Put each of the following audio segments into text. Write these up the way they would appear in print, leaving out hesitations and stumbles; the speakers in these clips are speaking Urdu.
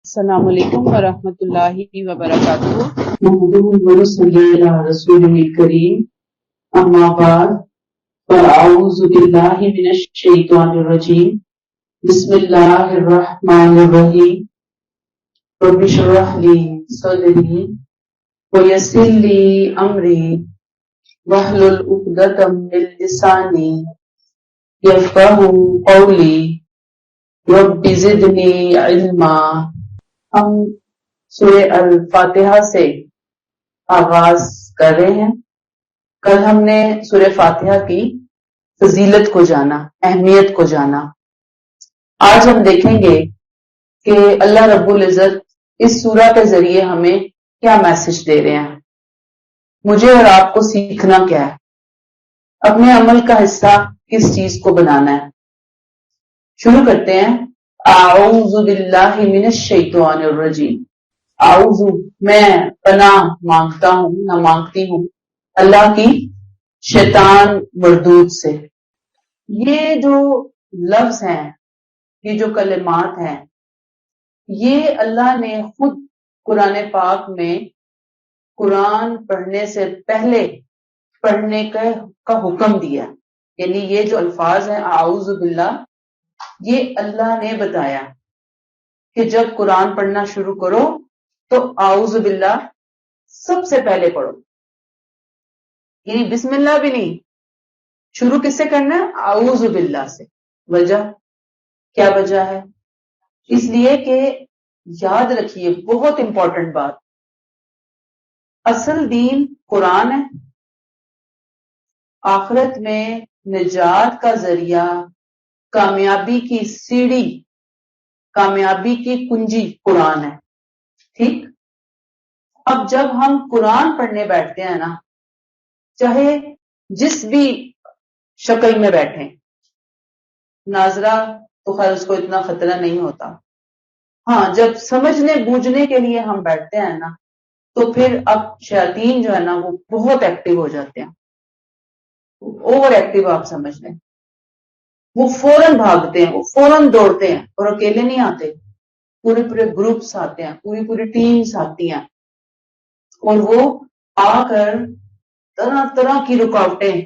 السلام علیکم ورحمۃ اللہ وبرکاتہ۔ نحمده ونصلي على رسوله الكريم اما بعد فاعوذ بالله من الشيطان الرجيم بسم الله الرحمن الرحيم رب اشرح لي صدري ويسر لي امري واحلل عقدة من لساني يفقهوا قولي رب زدني علما۔ ہم سورہ الفاتحہ سے آغاز کر رہے ہیں۔ کل ہم نے سورہ فاتحہ کی فضیلت کو جانا، اہمیت کو جانا۔ آج ہم دیکھیں گے کہ اللہ رب العزت اس سورہ کے ذریعے ہمیں کیا میسج دے رہے ہیں، مجھے اور آپ کو سیکھنا کیا ہے، اپنے عمل کا حصہ کس چیز کو بنانا ہے۔ شروع کرتے ہیں۔ اعوذ باللہ من الشیطان الرجیم۔ اعوذ، میں پناہ مانگتا ہوں، نہ مانگتی ہوں اللہ کی شیطان مردود سے۔ یہ جو لفظ ہیں، یہ جو کلمات ہیں، یہ اللہ نے خود قرآن پاک میں قرآن پڑھنے سے پہلے پڑھنے کا حکم دیا، یعنی یہ جو الفاظ ہیں اعوذ باللہ، یہ اللہ نے بتایا کہ جب قرآن پڑھنا شروع کرو تو اعوذ باللہ سب سے پہلے پڑھو، یعنی بسم اللہ بھی نہیں، شروع کس سے کرنا ہے؟ اعوذ باللہ سے۔ وجہ کیا وجہ ہے؟ اس لیے کہ یاد رکھیے، بہت امپورٹنٹ بات، اصل دین قرآن ہے، آخرت میں نجات کا ذریعہ، کامیابی کی سیڑھی، کامیابی کی کنجی قرآن ہے، ٹھیک؟ اب جب ہم قرآن پڑھنے بیٹھتے ہیں نا، چاہے جس بھی شکل میں بیٹھیں، ناظرہ تو خیر اس کو اتنا خطرہ نہیں ہوتا، ہاں جب سمجھنے بوجھنے کے لیے ہم بیٹھتے ہیں نا، تو پھر اب شیاطین جو ہے نا وہ بہت ایکٹیو ہو جاتے ہیں، اوور ایکٹیو آپ سمجھ لیں، وہ فوراً بھاگتے ہیں، وہ فوراً دوڑتے ہیں، اور اکیلے نہیں آتے، پورے پورے گروپس آتے ہیں، پوری ٹیمز آتی ہیں، اور وہ آ کر طرح طرح کی رکاوٹیں،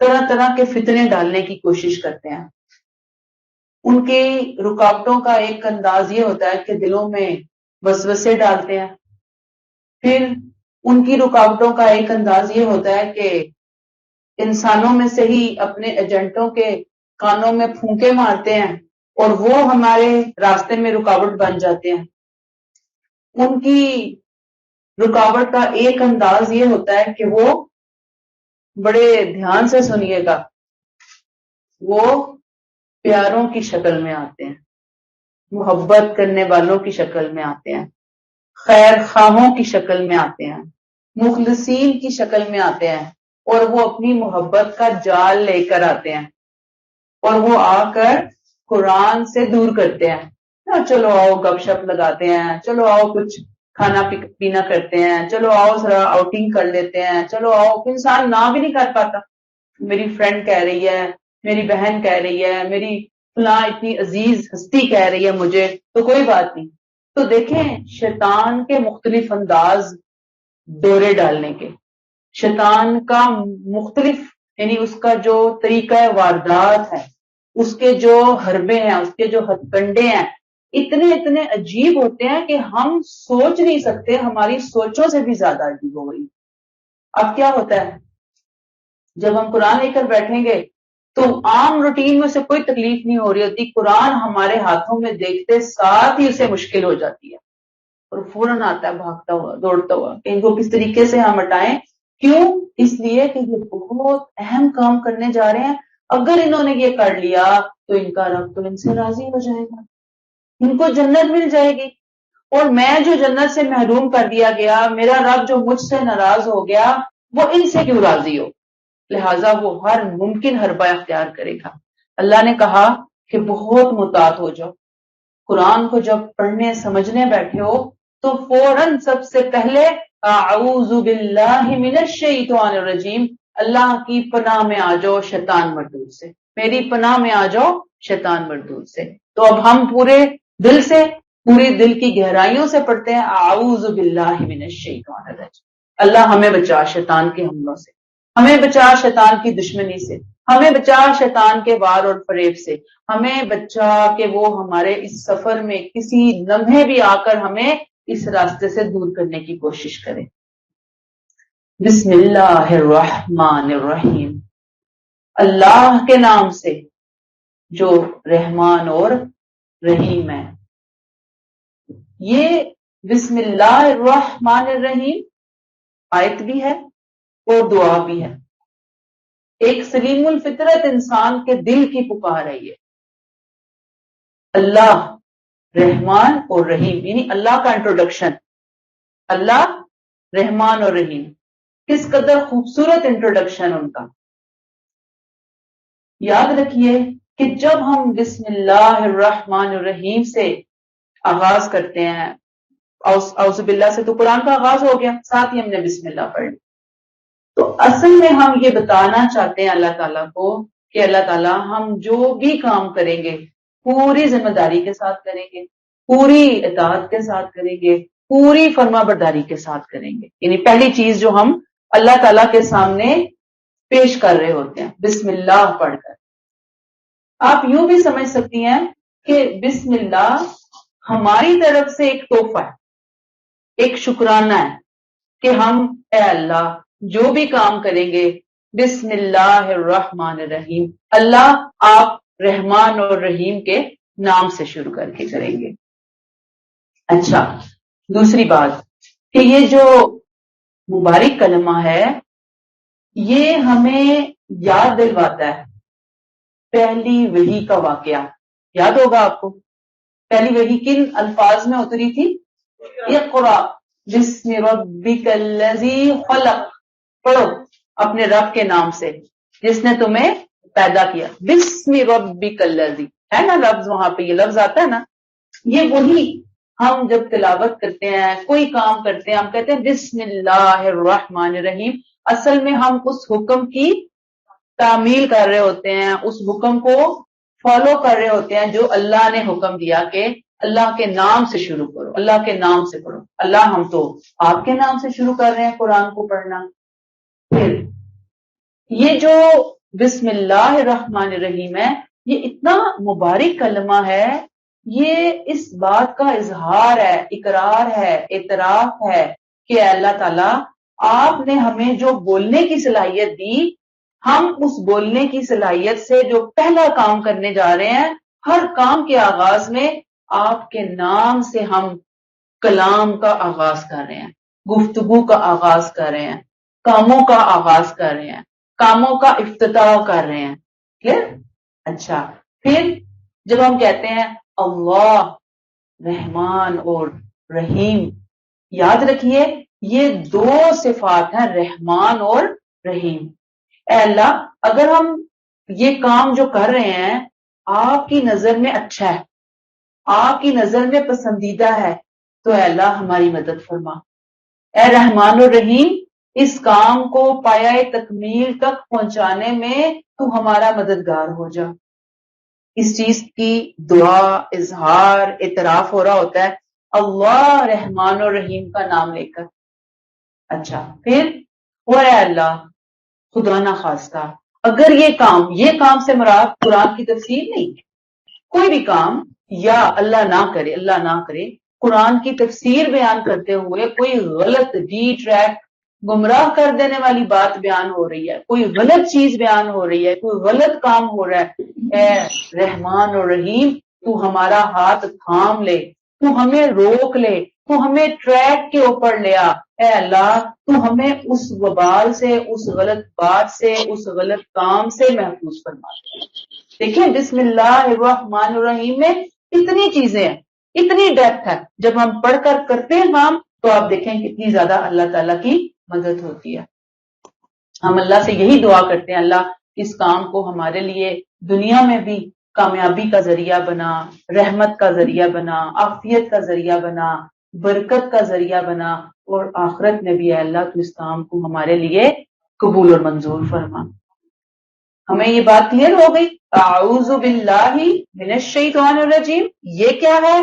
طرح طرح کے فتنے ڈالنے کی کوشش کرتے ہیں۔ ان کی رکاوٹوں کا ایک انداز یہ ہوتا ہے کہ دلوں میں وسوسے ڈالتے ہیں، پھر ان کی رکاوٹوں کا ایک انداز یہ ہوتا ہے کہ انسانوں میں سے ہی اپنے ایجنٹوں کے کانوں میں پھونکے مارتے ہیں، اور وہ ہمارے راستے میں رکاوٹ بن جاتے ہیں۔ ان کی رکاوٹ کا ایک انداز یہ ہوتا ہے کہ وہ، بڑے دھیان سے سنیے گا، وہ پیاروں کی شکل میں آتے ہیں، محبت کرنے والوں کی شکل میں آتے ہیں، خیر خواہوں کی شکل میں آتے ہیں، مخلصین کی شکل میں آتے ہیں، اور وہ اپنی محبت کا جال لے کر آتے ہیں، اور وہ آ کر قرآن سے دور کرتے ہیں۔ چلو آؤ گپ شپ لگاتے ہیں، چلو آؤ کچھ کھانا پینا کرتے ہیں، چلو آؤ ذرا آؤٹنگ کر لیتے ہیں، چلو آؤ، انسان نہ بھی نہیں کر پاتا، میری فرینڈ کہہ رہی ہے، میری بہن کہہ رہی ہے، میری فلاں اتنی عزیز ہستی کہہ رہی ہے مجھے، تو کوئی بات نہیں۔ تو دیکھیں شیطان کے مختلف انداز ڈورے ڈالنے کے، شیطان کا مختلف، یعنی اس کا جو طریقہ واردات ہے، اس کے جو حربے ہیں، اس کے جو ہتھ کنڈے ہیں، اتنے عجیب ہوتے ہیں کہ ہم سوچ نہیں سکتے، ہماری سوچوں سے بھی زیادہ عجیب ہو گئی۔ اب کیا ہوتا ہے، جب ہم قرآن لے کر بیٹھیں گے تو عام روٹین میں سے کوئی تکلیف نہیں ہو رہی ہوتی، قرآن ہمارے ہاتھوں میں دیکھتے ساتھ ہی اسے مشکل ہو جاتی ہے، اور فوراً آتا ہے بھاگتا ہوا، دوڑتا ہوا کہ ان کو کس طریقے سے ہم ہٹائیں۔ کیوں؟ اس لیے کہ یہ بہت اہم کام کرنے جا رہے ہیں، اگر انہوں نے یہ کر لیا تو ان کا رب تو ان سے راضی ہو جائے گا، ان کو جنت مل جائے گی، اور میں جو جنت سے محروم کر دیا گیا، میرا رب جو مجھ سے ناراض ہو گیا، وہ ان سے کیوں راضی ہو، لہٰذا وہ ہر ممکن حربہ اختیار کرے گا۔ اللہ نے کہا کہ بہت محتاط ہو جاؤ، قرآن کو جب پڑھنے سمجھنے بیٹھے ہو تو فوراً سب سے پہلے اعوذ باللہ من الشیطان الرجیم، اللہ کی پناہ میں آ جاؤ شیطان مردود سے، میری پناہ میں آ جاؤ شیطان مردود سے۔ تو اب ہم پورے دل سے پوری دل کی گہرائیوں سے پڑھتے ہیں اعوذ باللہ من الشیطان الرجیم، اللہ ہمیں بچا شیطان کے حملوں سے، ہمیں بچا شیطان کی دشمنی سے، ہمیں بچا شیطان کے وار اور فریب سے، ہمیں بچا کہ وہ ہمارے اس سفر میں کسی لمحے بھی آ کر ہمیں اس راستے سے دور کرنے کی کوشش کرے۔ بسم اللہ الرحمن الرحیم، اللہ کے نام سے جو رحمان اور رحیم ہے۔ یہ بسم اللہ الرحمن الرحیم آیت بھی ہے اور دعا بھی ہے، ایک سلیم الفطرت انسان کے دل کی پکار ہے یہ، اللہ رحمان اور رحیم، یعنی اللہ کا انٹروڈکشن، اللہ رحمان اور رحیم، کس قدر خوبصورت انٹروڈکشن ان کا۔ یاد رکھیے کہ جب ہم بسم اللہ الرحمن الرحیم سے آغاز کرتے ہیں، اعوذ باللہ سے تو قرآن کا آغاز ہو گیا، ساتھ ہی ہم نے بسم اللہ پڑھ لی، تو اصل میں ہم یہ بتانا چاہتے ہیں اللہ تعالیٰ کو کہ اللہ تعالیٰ ہم جو بھی کام کریں گے پوری ذمہ داری کے ساتھ کریں گے، پوری اطاعت کے ساتھ کریں گے، پوری فرما برداری کے ساتھ کریں گے۔ یعنی پہلی چیز جو ہم اللہ تعالیٰ کے سامنے پیش کر رہے ہوتے ہیں بسم اللہ پڑھ کر۔ آپ یوں بھی سمجھ سکتی ہیں کہ بسم اللہ ہماری طرف سے ایک تحفہ ہے، ایک شکرانہ ہے کہ ہم اے اللہ جو بھی کام کریں گے بسم اللہ الرحمن الرحیم، اللہ آپ رحمان اور رحیم کے نام سے شروع کر کے کریں گے۔ اچھا، دوسری بات کہ یہ جو مبارک کلمہ ہے یہ ہمیں یاد دلواتا ہے پہلی وحی کا واقعہ۔ یاد ہوگا آپ کو پہلی وحی کن الفاظ میں اتری تھی؟ اقرأ بسم ربک الذی خلق، پڑھو اپنے رب کے نام سے جس نے تمہیں پیدا کیا، بسم ربک الذی، ہے نا لفظ وہاں پہ، یہ لفظ آتا ہے نا، یہ وہی ہم جب تلاوت کرتے ہیں کوئی کام کرتے ہیں ہم کہتے ہیں بسم اللہ الرحمن الرحیم، اصل میں ہم اس حکم کی تعمیل کر رہے ہوتے ہیں، اس حکم کو فالو کر رہے ہوتے ہیں جو اللہ نے حکم دیا کہ اللہ کے نام سے شروع کرو، اللہ کے نام سے پڑھو۔ اللہ ہم تو آپ کے نام سے شروع کر رہے ہیں قرآن کو پڑھنا۔ پھر یہ جو بسم اللہ الرحمن الرحیم ہے یہ اتنا مبارک کلمہ ہے، یہ اس بات کا اظہار ہے، اقرار ہے، اعتراف ہے کہ اللہ تعالیٰ آپ نے ہمیں جو بولنے کی صلاحیت دی، ہم اس بولنے کی صلاحیت سے جو پہلا کام کرنے جا رہے ہیں، ہر کام کے آغاز میں آپ کے نام سے ہم کلام کا آغاز کر رہے ہیں، گفتگو کا آغاز کر رہے ہیں، کاموں کا آغاز کر رہے ہیں، کاموں کا افتتاح کر رہے ہیں۔ کلیئر؟ اچھا، پھر جب ہم کہتے ہیں اللہ رحمان اور رحیم، یاد رکھیے یہ دو صفات ہیں، رحمان اور رحیم۔ اے اللہ اگر ہم یہ کام جو کر رہے ہیں آپ کی نظر میں اچھا ہے، آپ کی نظر میں پسندیدہ ہے، تو اے اللہ ہماری مدد فرما۔ اے رحمان الرحیم اس کام کو پایہ تکمیل تک پہنچانے میں تو ہمارا مددگار ہو جا۔ اس چیز کی دعا، اظہار، اعتراف ہو رہا ہوتا ہے اللہ رحمان الرحیم کا نام لے کر۔ اچھا، پھر وہ اے اللہ خدا نہ خواستہ اگر یہ کام سے مراد قرآن کی تفسیر نہیں، کوئی بھی کام یا اللہ نہ کرے قرآن کی تفسیر بیان کرتے ہوئے کوئی غلط ڈی ٹریک گمراہ کر دینے والی بات بیان ہو رہی ہے، کوئی غلط چیز بیان ہو رہی ہے، کوئی غلط کام ہو رہا ہے، اے رحمان اور رحیم تو ہمارا ہاتھ تھام لے، تو ہمیں روک لے، تو ہمیں ٹریک کے اوپر لے آ۔ اے اللہ تو ہمیں اس وبال سے، اس غلط بات سے، اس غلط کام سے محفوظ فرما دے۔ دیکھیں بسم اللہ الرحمن الرحیم میں اتنی چیزیں ہیں، اتنی ڈیپتھ ہے، جب ہم پڑھ کر کرتے ہیں کام تو آپ دیکھیں کتنی زیادہ اللہ تعالیٰ کی مدد ہوتی ہے۔ ہم اللہ سے یہی دعا کرتے ہیں اللہ اس کام کو ہمارے لیے دنیا میں بھی کامیابی کا ذریعہ بنا، رحمت کا ذریعہ بنا، عافیت کا ذریعہ بنا، برکت کا ذریعہ بنا، اور آخرت میں بھی اے اللہ تو اس کام کو ہمارے لیے قبول اور منظور فرما۔ ہمیں یہ بات کلیئر ہو گئی؟ اعوذ باللہ من الشیطان الرجیم یہ کیا ہے؟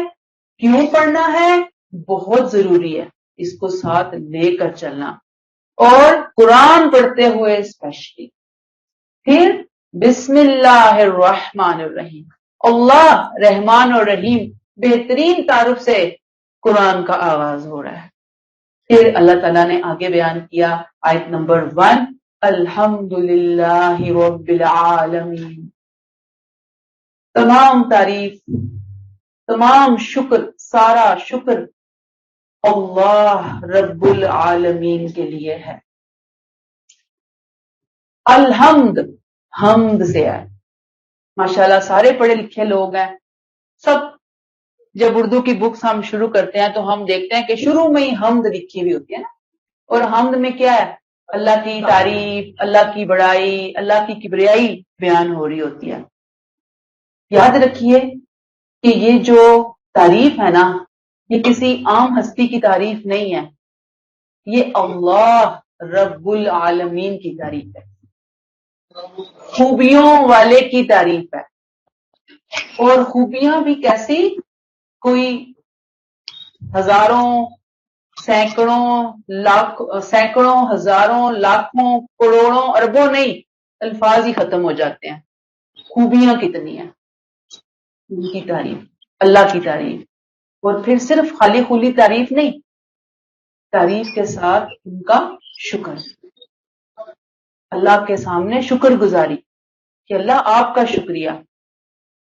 کیوں پڑھنا ہے؟ بہت ضروری ہے اس کو ساتھ لے کر چلنا، اور قرآن پڑھتے ہوئے اسپیشلی. پھر بسم اللہ الرحمن الرحیم، اللہ رحمان اور رحیم بہترین تعارف سے قرآن کا آغاز ہو رہا ہے. پھر اللہ تعالیٰ نے آگے بیان کیا آیت نمبر 1، الحمد للہ رب العالمین. تمام تعریف، تمام شکر، سارا شکر اللہ رب العالمین کے لیے ہے. الحمد حمد سے ہے. ماشاءاللہ سارے پڑھے لکھے لوگ ہیں سب. جب اردو کی بکس ہم شروع کرتے ہیں تو ہم دیکھتے ہیں کہ شروع میں ہی حمد لکھی ہوئی ہوتی ہے نا. اور حمد میں کیا ہے؟ اللہ کی تعریف، اللہ کی بڑائی، اللہ کی کبریائی بیان ہو رہی ہوتی ہے. یاد رکھیے کہ یہ جو تعریف ہے نا، یہ کسی عام ہستی کی تعریف نہیں ہے، یہ اللہ رب العالمین کی تعریف ہے، خوبیوں والے کی تعریف ہے. اور خوبیاں بھی کیسی؟ کوئی ہزاروں، سینکڑوں ہزاروں لاکھوں کروڑوں اربوں نہیں، الفاظ ہی ختم ہو جاتے ہیں. خوبیاں کتنی ہیں ان کی تعریف، اللہ کی تعریف. اور پھر صرف خالی خولی تعریف نہیں، تعریف کے ساتھ ان کا شکر، اللہ کے سامنے شکر گزاری کہ اللہ آپ کا شکریہ،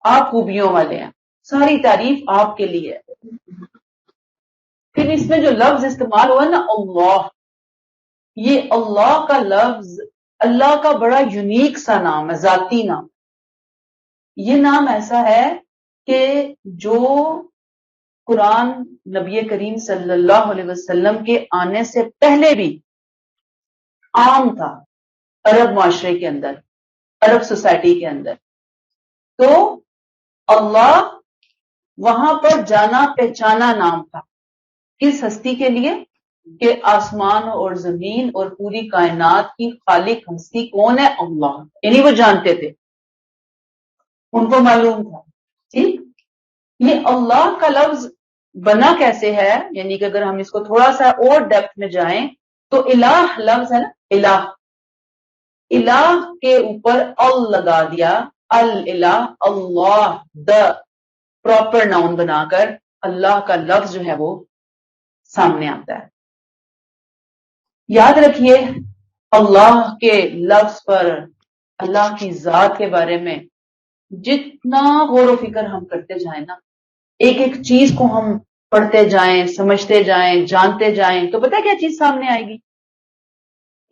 آپ خوبیوں والے ہیں، ساری تعریف آپ کے لیے. پھر اس میں جو لفظ استعمال ہوا نا اللہ، یہ اللہ کا لفظ اللہ کا بڑا یونیک سا نام ہے، ذاتی نام. یہ نام ایسا ہے کہ جو قرآن نبی کریم صلی اللہ علیہ وسلم کے آنے سے پہلے بھی عام تھا عرب معاشرے کے اندر، عرب سوسائٹی کے اندر. تو اللہ وہاں پر جانا پہچانا نام تھا. کس ہستی کے لیے؟ کہ آسمان اور زمین اور پوری کائنات کی خالق ہستی کون ہے؟ اللہ. یعنی وہ جانتے تھے، ان کو معلوم تھا. ٹھیک، یہ اللہ کا لفظ بنا کیسے ہے؟ یعنی کہ اگر ہم اس کو تھوڑا سا اور ڈیپتھ میں جائیں تو الہ لفظ ہے نا، الہ، الہ کے اوپر ال لگا دیا، الہ، اللہ، دا پراپر ناؤن بنا کر اللہ کا لفظ جو ہے وہ سامنے آتا ہے. یاد رکھیے اللہ کے لفظ پر، اللہ کی ذات کے بارے میں جتنا غور و فکر ہم کرتے جائیں نا، ایک ایک چیز کو ہم پڑھتے جائیں، سمجھتے جائیں، جانتے جائیں، تو پتہ کیا چیز سامنے آئے گی؟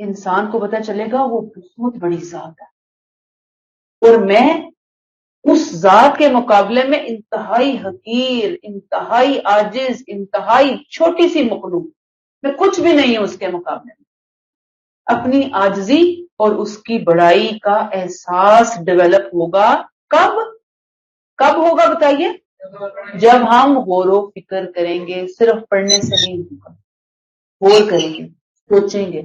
انسان کو پتہ چلے گا وہ بہت بڑی ذات ہے، اور میں اس ذات کے مقابلے میں انتہائی حقیر، انتہائی عاجز، انتہائی چھوٹی سی مخلوق، میں کچھ بھی نہیں ہوں اس کے مقابلے میں. اپنی عاجزی اور اس کی بڑائی کا احساس ڈیولپ ہوگا. کب ہوگا بتائیے؟ جب ہم غور و فکر کریں گے. صرف پڑھنے سے نہیں ہوگا، غور کریں گے، سوچیں گے،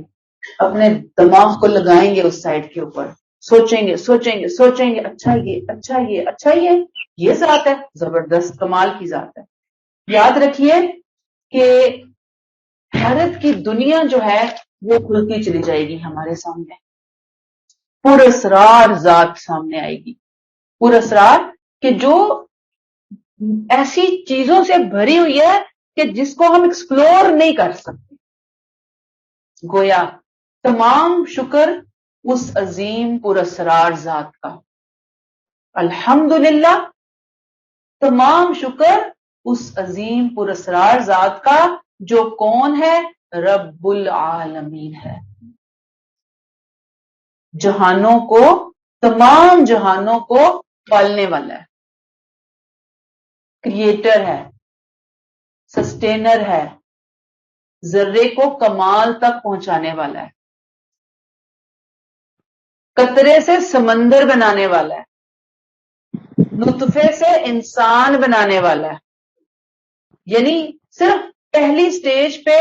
اپنے دماغ کو لگائیں گے اس سائڈ کے اوپر، سوچیں گے سوچیں گے سوچیں گے، اچھا یہ ذات ہے، زبردست کمال کی ذات ہے. یاد رکھیے کہ حیرت کی دنیا جو ہے وہ کھلتی چلی جائے گی ہمارے سامنے. پراسرار ذات سامنے آئے گی، پراسرار کہ جو ایسی چیزوں سے بھری ہوئی ہے کہ جس کو ہم ایکسپلور نہیں کر سکتے. گویا تمام شکر اس عظیم پراسرار ذات کا. الحمدللہ، تمام شکر اس عظیم پراسرار ذات کا جو کون ہے؟ رب العالمین ہے. جہانوں کو، تمام جہانوں کو پالنے والا ہے، کریٹر ہے، سسٹینر ہے، ذرے کو کمال تک پہنچانے والا ہے، قطرے سے سمندر بنانے والا ہے، نطفے سے انسان بنانے والا ہے. یعنی صرف پہلی سٹیج پہ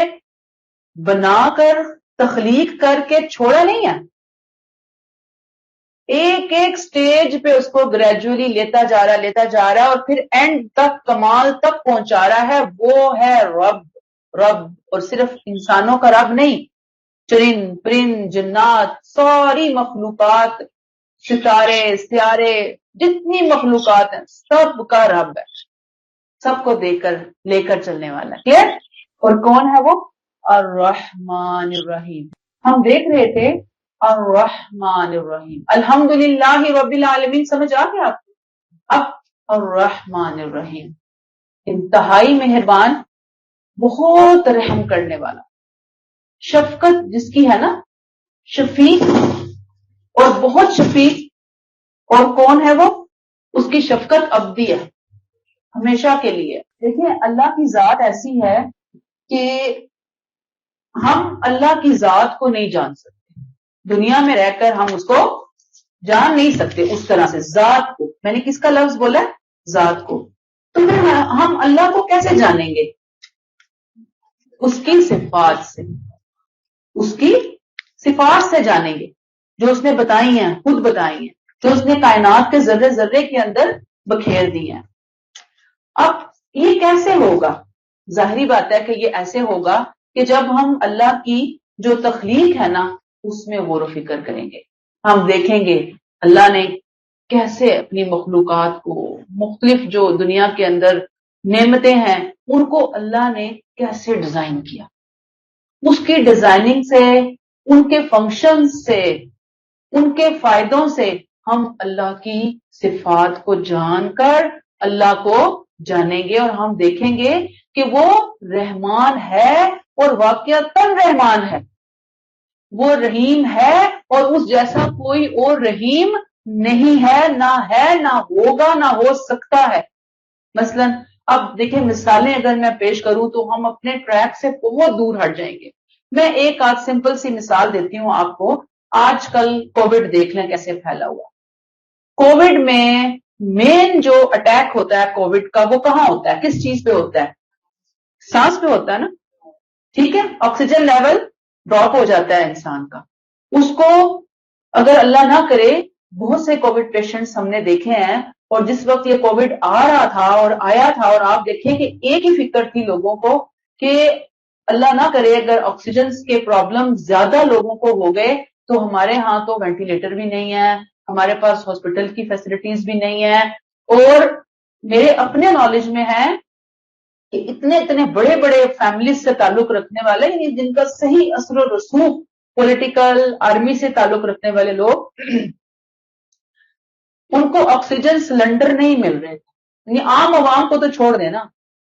بنا کر، تخلیق کر کے چھوڑا نہیں ہے، ایک ایک سٹیج پہ اس کو گریجولی لیتا جا رہا ہے اور پھر اینڈ تک کمال تک پہنچا رہا ہے. وہ ہے رب. اور صرف انسانوں کا رب نہیں، چرند پرند جنات ساری مخلوقات، ستارے سیارے جتنی مخلوقات ہیں سب کا رب ہے، سب کو لے کر چلنے والا ہے. کلیئر؟ اور کون ہے وہ؟ الرحمن الرحیم. ہم دیکھ رہے تھے الرحمن الرحیم. الحمدللہ رب العالمین سمجھ آ گیا آپ کو؟ اب الرحمن الرحیم، انتہائی مہربان، بہت رحم کرنے والا، شفقت جس کی ہے نا، شفیق، اور بہت شفیق. اور کون ہے وہ؟ اس کی شفقت ابدی ہے، ہمیشہ کے لیے. دیکھیں اللہ کی ذات ایسی ہے کہ ہم اللہ کی ذات کو نہیں جان سکتے، دنیا میں رہ کر ہم اس کو جان نہیں سکتے اس طرح سے. ذات کو، میں نے کس کا لفظ بولا ہے؟ ذات کو. تو پھر ہم اللہ کو کیسے جانیں گے؟ اس کی صفات سے، اس کی صفات سے جانیں گے، جو اس نے بتائی ہیں، خود بتائی ہیں، جو اس نے کائنات کے ذرے ذرے کے اندر بکھیر دی ہیں. اب یہ کیسے ہوگا؟ ظاہری بات ہے کہ یہ ایسے ہوگا کہ جب ہم اللہ کی جو تخلیق ہے نا اس میں غور و فکر کریں گے. ہم دیکھیں گے اللہ نے کیسے اپنی مخلوقات کو، مختلف جو دنیا کے اندر نعمتیں ہیں ان کو اللہ نے کیسے ڈیزائن کیا. اس کی ڈیزائننگ سے، ان کے فنکشن سے، ان کے فائدوں سے ہم اللہ کی صفات کو جان کر اللہ کو جانیں گے. اور ہم دیکھیں گے کہ وہ رحمان ہے اور واقعتاً رحمان ہے، وہ رحیم ہے اور اس جیسا کوئی اور رحیم نہیں ہے، نہ ہوگا، نہ ہو سکتا ہے. مثلا اب دیکھیں مثالیں اگر میں پیش کروں تو ہم اپنے ٹریک سے بہت دور ہٹ جائیں گے. میں ایک آدھ سمپل سی مثال دیتی ہوں آپ کو. آج کل کووڈ دیکھ لیں کیسے پھیلا ہوا. کووڈ میں مین جو اٹیک ہوتا ہے کووڈ کا وہ کہاں ہوتا ہے؟ کس چیز پہ ہوتا ہے؟ سانس پہ ہوتا ہے نا. ٹھیک ہے، آکسیجن لیول ڈراپ ہو جاتا ہے انسان کا. اس کو اگر اللہ نہ کرے، بہت سے کووڈ پیشنٹس ہم نے دیکھے ہیں، اور جس وقت یہ کووڈ آ رہا تھا اور آیا تھا اور آپ دیکھیں کہ ایک ہی فکر تھی لوگوں کو کہ اللہ نہ کرے اگر آکسیجن کے پرابلم زیادہ لوگوں کو ہو گئے تو ہمارے ہاں تو وینٹیلیٹر بھی نہیں ہے، ہمارے پاس ہاسپٹل کی فیسلٹیز بھی نہیں ہے. اور میرے اپنے نالج میں ہے کہ اتنے بڑے بڑے فیملیز سے تعلق رکھنے والے، یعنی جن کا صحیح اثر و رسوخ پولیٹیکل آرمی سے تعلق رکھنے والے لوگ، ان کو آکسیجن سلنڈر نہیں مل رہے تھے. یعنی عام عوام کو تو چھوڑ دینا،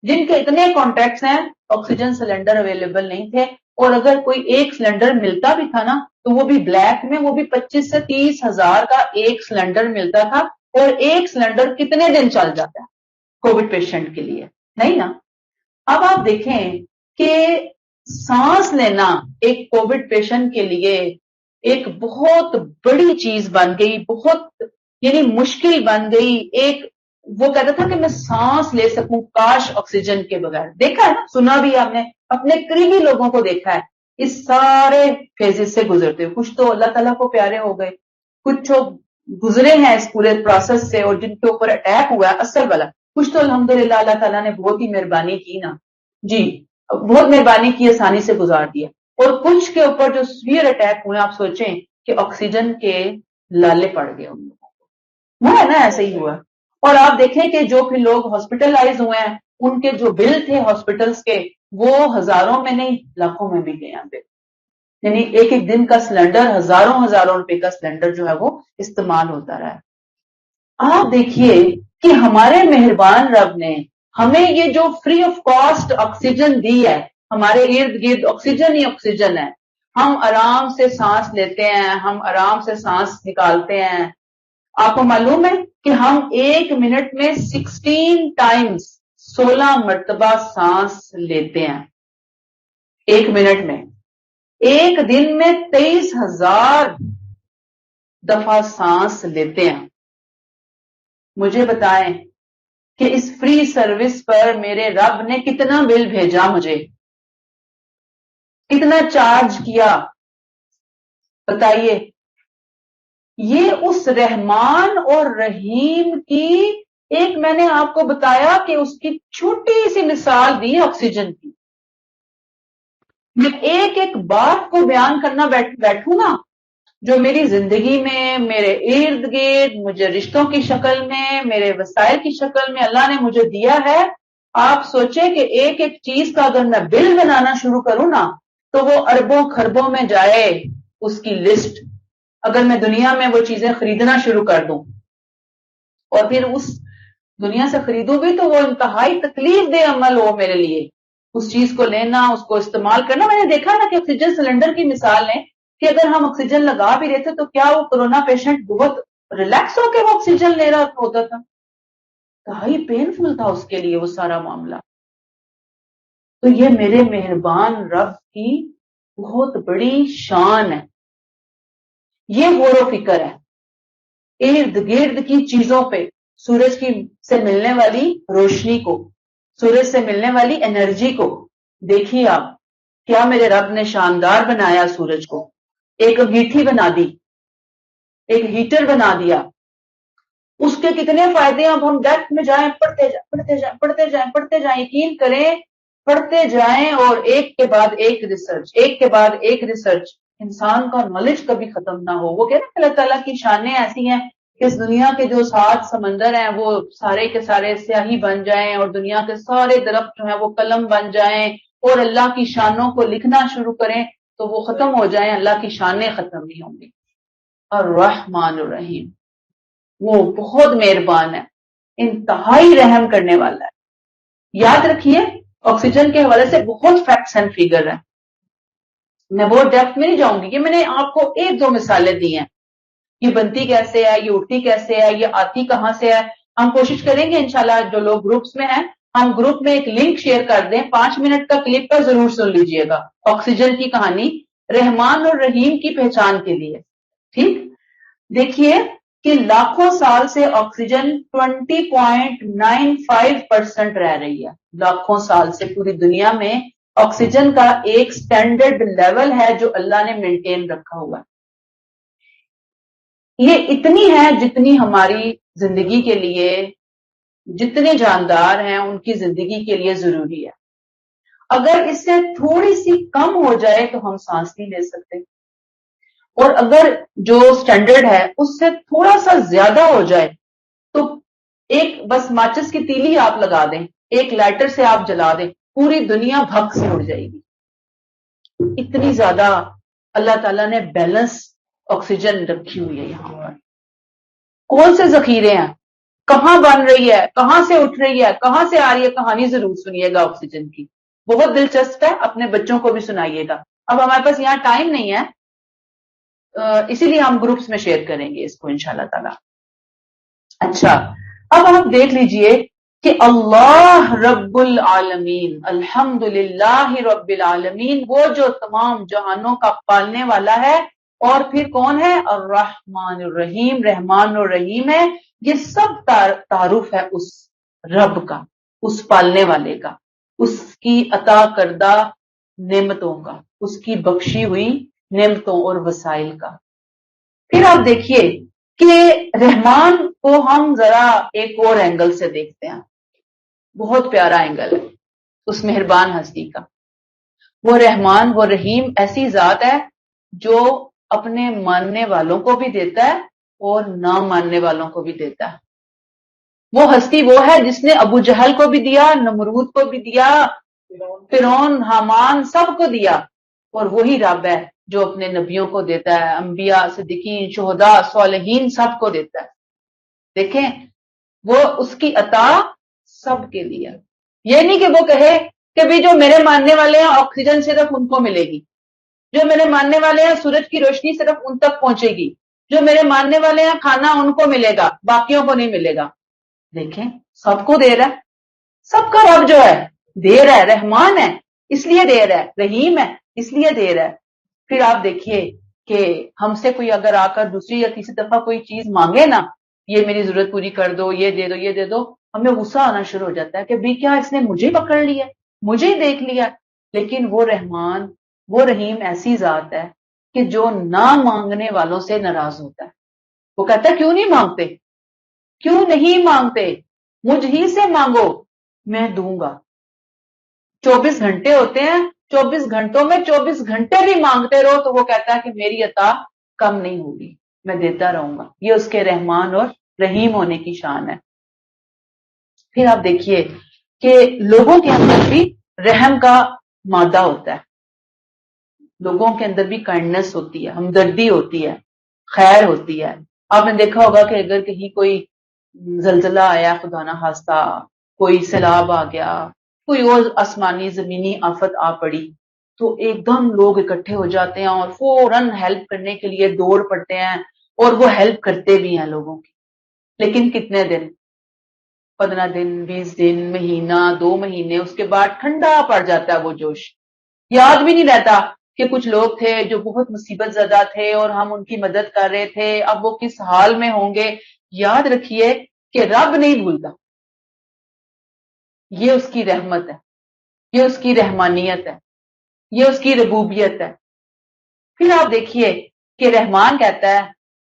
جن کے اتنے کانٹیکٹس ہیں آکسیجن سلنڈر اویلیبل نہیں تھے. اور اگر کوئی ایک سلنڈر ملتا بھی تھا نا تو وہ بھی بلیک میں، وہ بھی 25 سے 30 ہزار کا ایک سلنڈر ملتا تھا. اور ایک سلنڈر کتنے دن چل جاتا ہے کووڈ پیشنٹ کے لیے؟ نہیں نا. اب آپ دیکھیں کہ سانس لینا ایک کووڈ پیشنٹ کے لیے ایک بہت بڑی چیز بن گئی، بہت یعنی مشکل بن گئی. ایک وہ کہتا تھا کہ میں سانس لے سکوں کاش آکسیجن کے بغیر. دیکھا ہے نا، سنا بھی آپ نے، اپنے قریبی لوگوں کو دیکھا ہے اس سارے فیزز سے گزرتے ہوئے. کچھ تو اللہ تعالیٰ کو پیارے ہو گئے، کچھ تو گزرے ہیں اس پورے پروسیس سے اور جن کے اوپر اٹیک ہوا ہے اصل والا. کچھ تو الحمدللہ اللہ تعالیٰ نے بہت ہی مہربانی کی نا، جی بہت مہربانی کی، آسانی سے گزار دیا. اور کچھ کے اوپر جو سیویئر اٹیک ہوئے آپ سوچیں کہ آکسیجن کے لالے پڑ گئے ان لوگوں کو. وہ ہے نا، ایسے ہی ہوا. اور آپ دیکھیں کہ جو پھر لوگ ہاسپٹلائز ہوئے ہیں ان کے جو بل تھے ہاسپٹلس کے وہ ہزاروں میں نہیں لاکھوں میں بھی گئے. یہاں پہ یعنی ایک ایک دن کا سلنڈر ہزاروں روپے کا سلنڈر جو ہے وہ استعمال ہوتا رہا ہے. آپ دیکھیے کہ ہمارے مہربان رب نے ہمیں یہ جو فری آف کاسٹ آکسیجن دی ہے، ہمارے ارد گرد آکسیجن ہی آکسیجن ہے. ہم آرام سے سانس لیتے ہیں، ہم آرام سے سانس نکالتے ہیں. آپ کو معلوم ہے کہ ہم ایک منٹ میں 16 ٹائمز 16 مرتبہ سانس لیتے ہیں ایک منٹ میں. ایک دن میں 23,000 دفعہ سانس لیتے ہیں. مجھے بتائیں کہ اس فری سروس پر میرے رب نے کتنا بل بھیجا، مجھے کتنا چارج کیا؟ بتائیے. یہ اس رحمان اور رحیم کی ایک میں نے آپ کو بتایا کہ اس کی چھوٹی سی مثال دی آکسیجن کی. میں ایک ایک بات کو بیان کرنا بیٹھوں نا جو میری زندگی میں میرے ارد گرد مجھے رشتوں کی شکل میں میرے وسائل کی شکل میں اللہ نے مجھے دیا ہے. آپ سوچیں کہ ایک ایک چیز کا اگر میں بل بنانا شروع کروں نا تو وہ اربوں خربوں میں جائے اس کی لسٹ. اگر میں دنیا میں وہ چیزیں خریدنا شروع کر دوں اور پھر اس دنیا سے خریدوں بھی تو وہ انتہائی تکلیف دہ عمل ہو میرے لیے اس چیز کو لینا اس کو استعمال کرنا. میں نے دیکھا نا کہ آکسیجن سلنڈر کی مثال ہے کہ اگر ہم آکسیجن لگا بھی رہے تھے تو کیا وہ کورونا پیشنٹ بہت ریلیکس ہو کے وہ آکسیجن لے رہا ہوتا تھا. انتہائی پینفل تھا اس کے لیے وہ سارا معاملہ. تو یہ میرے مہربان رب کی بہت بڑی شان ہے. یہ غور و فکر ہے ارد گرد کی چیزوں پہ. سورج کی سے ملنے والی روشنی کو سورج سے ملنے والی انرجی کو دیکھیے آپ کیا میرے رب نے شاندار بنایا. سورج کو ایک انگیٹھی بنا دی ایک ہیٹر بنا دیا. اس کے کتنے فائدے اب ہم ڈیپتھ میں جائیں پڑھتے جائیں پڑھتے جائیں پڑھتے جائیں پڑھتے جائیں. یقین کریں پڑھتے جائیں اور ایک کے بعد ایک ریسرچ ایک کے بعد ایک ریسرچ. انسان کا نالج کبھی ختم نہ ہو. وہ کہتے ہیں اللہ تعالیٰ کی شانیں ایسی ہیں کہ اس دنیا کے جو 7 سمندر ہیں وہ سارے کے سارے سیاہی بن جائیں اور دنیا کے سارے درخت جو ہیں وہ قلم بن جائیں اور اللہ کی شانوں کو لکھنا شروع کریں تو وہ ختم ہو جائیں. اللہ کی شانیں ختم نہیں ہوں گی. الرحمن الرحیم وہ بہت مہربان ہے انتہائی رحم کرنے والا ہے. یاد رکھیے آکسیجن کے حوالے سے بہت فیکٹس اینڈ فگر ہیں. میں بہت ڈیپتھ میں نہیں جاؤں گی کہ میں نے آپ کو 1-2 مثالیں دی ہیں. یہ بنتی کیسے ہے یہ اٹھتی کیسے ہے یہ آتی کہاں سے ہے. ہم کوشش کریں گے انشاءاللہ جو لوگ گروپس میں ہیں ہم گروپ میں ایک لنک شیئر کر دیں. 5 منٹ کا کلپ کا ضرور سن لیجئے گا آکسیجن کی کہانی رحمان اور رحیم کی پہچان کے لیے. ٹھیک دیکھیے کہ لاکھوں سال سے آکسیجن 20.95% رہ رہی ہے. لاکھوں سال سے پوری دنیا میں آکسیجن کا ایک سٹینڈرڈ لیول ہے جو اللہ نے مینٹین رکھا ہوا ہے. یہ اتنی ہے جتنی ہماری زندگی کے لیے جتنے جاندار ہیں ان کی زندگی کے لیے ضروری ہے. اگر اس سے تھوڑی سی کم ہو جائے تو ہم سانس نہیں لے سکتے اور اگر جو سٹینڈرڈ ہے اس سے تھوڑا سا زیادہ ہو جائے تو ایک بس ماچس کی تیلی آپ لگا دیں ایک لائٹر سے آپ جلا دیں پوری دنیا بھگ سے اڑ جائے گی. اتنی زیادہ اللہ تعالیٰ نے بیلنس آکسیجن رکھی ہوئی ہے یہاں پر. کون سے ذخیرے ہیں کہاں بن رہی ہے کہاں سے اٹھ رہی ہے کہاں سے آ رہی ہے کہانی ضرور سنیے گا آکسیجن کی. بہت دلچسپ ہے اپنے بچوں کو بھی سنائیے گا. اب ہمارے پاس یہاں ٹائم نہیں ہے اسی لیے ہم گروپس میں شیئر کریں گے اس کو انشاءاللہ تعالی. اچھا اب آپ دیکھ لیجئے کہ اللہ رب العالمین الحمدللہ رب العالمین وہ جو تمام جہانوں کا پالنے والا ہے اور پھر کون ہے الرحمن الرحیم رحمان الرحیم ہے. یہ سب تعارف ہے اس رب کا اس پالنے والے کا اس کی عطا کردہ نعمتوں کا اس کی بخشی ہوئی نعمتوں اور وسائل کا. پھر آپ دیکھیے کہ رحمان کو ہم ذرا ایک اور اینگل سے دیکھتے ہیں. بہت پیارا اینگل ہے اس مہربان ہستی کا. وہ رحمان وہ رحیم ایسی ذات ہے جو اپنے ماننے والوں کو بھی دیتا ہے اور نہ ماننے والوں کو بھی دیتا ہے. وہ ہستی وہ ہے جس نے ابو جہل کو بھی دیا نمرود کو بھی دیا فرعون حامان سب کو دیا اور وہی رب ہے جو اپنے نبیوں کو دیتا ہے انبیاء صدیقین شہداء صالحین سب کو دیتا ہے. دیکھیں وہ اس کی عطا سب کے لیے. یہ نہیں کہ وہ کہے کہ بھی جو میرے ماننے والے ہیں آکسیجن صرف ان کو ملے گی جو میرے ماننے والے ہیں سورج کی روشنی صرف ان تک پہنچے گی جو میرے ماننے والے ہیں کھانا ان کو ملے گا باقیوں کو نہیں ملے گا. دیکھیں سب کو دے رہا ہے سب کا رب جو ہے دے رہا ہے رحمان ہے اس لیے دے رہا ہے رحیم ہے اس لیے دے رہا ہے. پھر آپ دیکھیے کہ ہم سے کوئی اگر آ کر دوسری یا تیسری دفعہ کوئی چیز مانگے نا یہ میری ضرورت پوری کر دو یہ دے دو یہ دے دو ہمیں غصہ آنا شروع ہو جاتا ہے کہ بھی کیا اس نے مجھے پکڑ لیا مجھے ہی دیکھ لیا. لیکن وہ رحمان وہ رحیم ایسی ذات ہے کہ جو نہ مانگنے والوں سے ناراض ہوتا ہے وہ کہتا ہے کیوں نہیں مانگتے, کیوں نہیں مانگتے, مجھ ہی سے مانگو میں دوں گا. 24 گھنٹے ہوتے ہیں, 24 گھنٹوں میں 24 گھنٹے بھی مانگتے رہو تو وہ کہتا ہے کہ میری عطا کم نہیں ہوگی, میں دیتا رہوں گا. یہ اس کے رحمان اور رحیم ہونے کی شان ہے. پھر آپ دیکھیے کہ لوگوں کے اندر بھی رحم کا مادہ ہوتا ہے, لوگوں کے اندر بھی کائنڈنس ہوتی ہے, ہمدردی ہوتی ہے, خیر ہوتی ہے. آپ نے دیکھا ہوگا کہ اگر کہیں کوئی زلزلہ آیا خدا نہ خواستہ, کوئی سیلاب آ گیا, کوئی اور آسمانی زمینی آفت آ پڑی, تو ایک دم لوگ اکٹھے ہو جاتے ہیں اور فوراً ہیلپ کرنے کے لیے دوڑ پڑتے ہیں, اور وہ ہیلپ کرتے بھی ہیں لوگوں کی. لیکن کتنے دن, 15 دن, 20 دن, مہینہ, 2 مہینے, اس کے بعد ٹھنڈا پڑ جاتا ہے وہ جوش. یاد بھی نہیں رہتا کہ کچھ لوگ تھے جو بہت مصیبت زدہ تھے اور ہم ان کی مدد کر رہے تھے, اب وہ کس حال میں ہوں گے. یاد رکھیے کہ رب نہیں بھولتا, یہ اس کی رحمت ہے, یہ اس کی رحمانیت ہے, یہ اس کی ربوبیت ہے. پھر آپ دیکھیے کہ رحمان کہتا ہے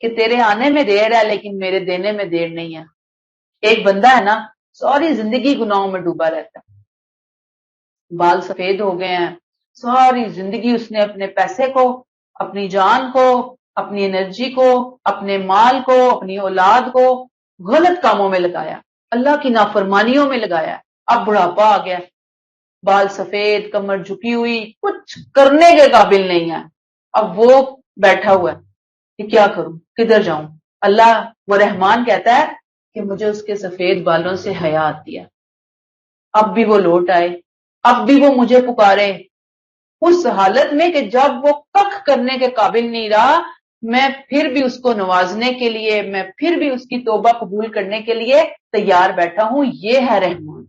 کہ تیرے آنے میں دیر ہے لیکن میرے دینے میں دیر نہیں ہے. ایک بندہ ہے نا, ساری زندگی گناہوں میں ڈوبا رہتا ہے, بال سفید ہو گئے ہیں, ساری زندگی اس نے اپنے پیسے کو, اپنی جان کو, اپنی انرجی کو, اپنے مال کو, اپنی اولاد کو غلط کاموں میں لگایا, اللہ کی نافرمانیوں میں لگایا. اب بڑھاپا آ گیا, بال سفید, کمر جھکی ہوئی, کچھ کرنے کے قابل نہیں ہے. اب وہ بیٹھا ہوا ہے کہ کیا کروں, کدھر جاؤں. اللہ وہ رحمان کہتا ہے کہ مجھے اس کے سفید بالوں سے حیا آتی ہے. اب بھی وہ لوٹ آئے, اب بھی وہ مجھے پکارے, اس حالت میں کہ جب وہ کخ کرنے کے قابل نہیں رہا, میں پھر بھی اس کو نوازنے کے لیے, میں پھر بھی اس کی توبہ قبول کرنے کے لیے تیار بیٹھا ہوں. یہ ہے رحمان.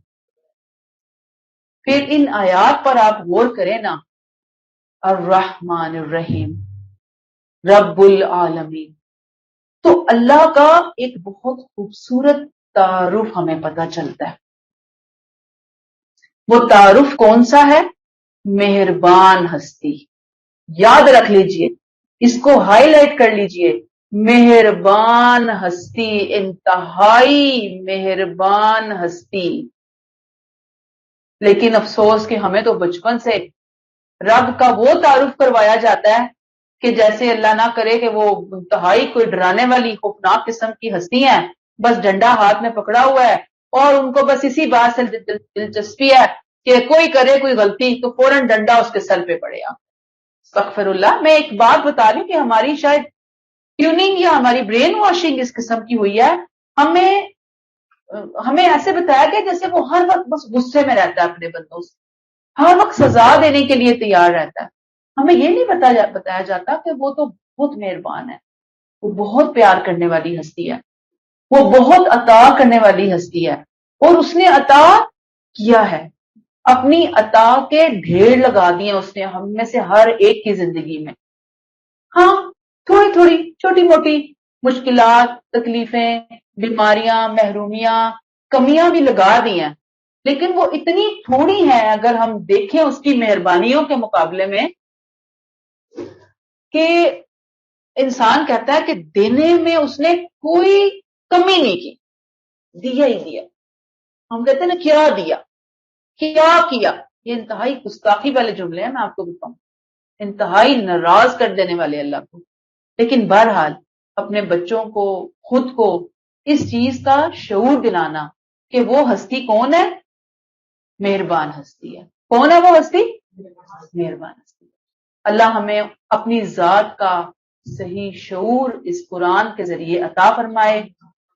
پھر ان آیات پر آپ غور کریں نا, الرحمن الرحیم, رب العالمین, تو اللہ کا ایک بہت خوبصورت تعارف ہمیں پتہ چلتا ہے. وہ تعارف کون سا ہے؟ مہربان ہستی. یاد رکھ لیجئے, اس کو ہائی لائٹ کر لیجئے, مہربان ہستی, انتہائی مہربان ہستی. لیکن افسوس کہ ہمیں تو بچپن سے رب کا وہ تعارف کروایا جاتا ہے کہ جیسے اللہ نہ کرے کہ وہ انتہائی کوئی ڈرانے والی خوفناک قسم کی ہستی ہیں, بس ڈنڈا ہاتھ میں پکڑا ہوا ہے اور ان کو بس اسی بات سے دلچسپی ہے کہ کوئی کرے کوئی غلطی تو فوراً ڈنڈا اس کے سر پہ پڑے گا. استغفر اللہ. میں ایک بات بتا رہی ہوں کہ ہماری شاید ٹیوننگ یا ہماری برین واشنگ اس قسم کی ہوئی ہے. ہمیں ایسے بتایا گیا جیسے وہ ہر وقت بس غصے میں رہتا ہے اپنے بندوں سے, ہر وقت سزا دینے کے لیے تیار رہتا ہے. ہمیں یہ نہیں بتایا جاتا کہ وہ تو بہت مہربان ہے, وہ بہت پیار کرنے والی ہستی ہے, وہ بہت عطا کرنے والی ہستی ہے, اور اس نے عطا کیا ہے, اپنی عطا کے ڈھیر لگا دیے اس نے ہم میں سے ہر ایک کی زندگی میں. ہاں تھوڑی تھوڑی چھوٹی موٹی مشکلات, تکلیفیں, بیماریاں, محرومیاں, کمیاں بھی لگا دی ہیں, لیکن وہ اتنی تھوڑی ہیں اگر ہم دیکھیں اس کی مہربانیوں کے مقابلے میں کہ انسان کہتا ہے کہ دینے میں اس نے کوئی کمی نہیں کی, دیا ہی دیا. ہم کہتے ہیں نا کیا دیا, کیا کیا, یہ انتہائی گستاخی والے جملے ہیں, میں آپ کو بتاؤں, انتہائی ناراض کر دینے والے اللہ کو. لیکن بہرحال اپنے بچوں کو, خود کو اس چیز کا شعور دلانا کہ وہ ہستی کون ہے, مہربان ہستی ہے. کون ہے وہ ہستی؟ مہربان ہستی. اللہ ہمیں اپنی ذات کا صحیح شعور اس قرآن کے ذریعے عطا فرمائے,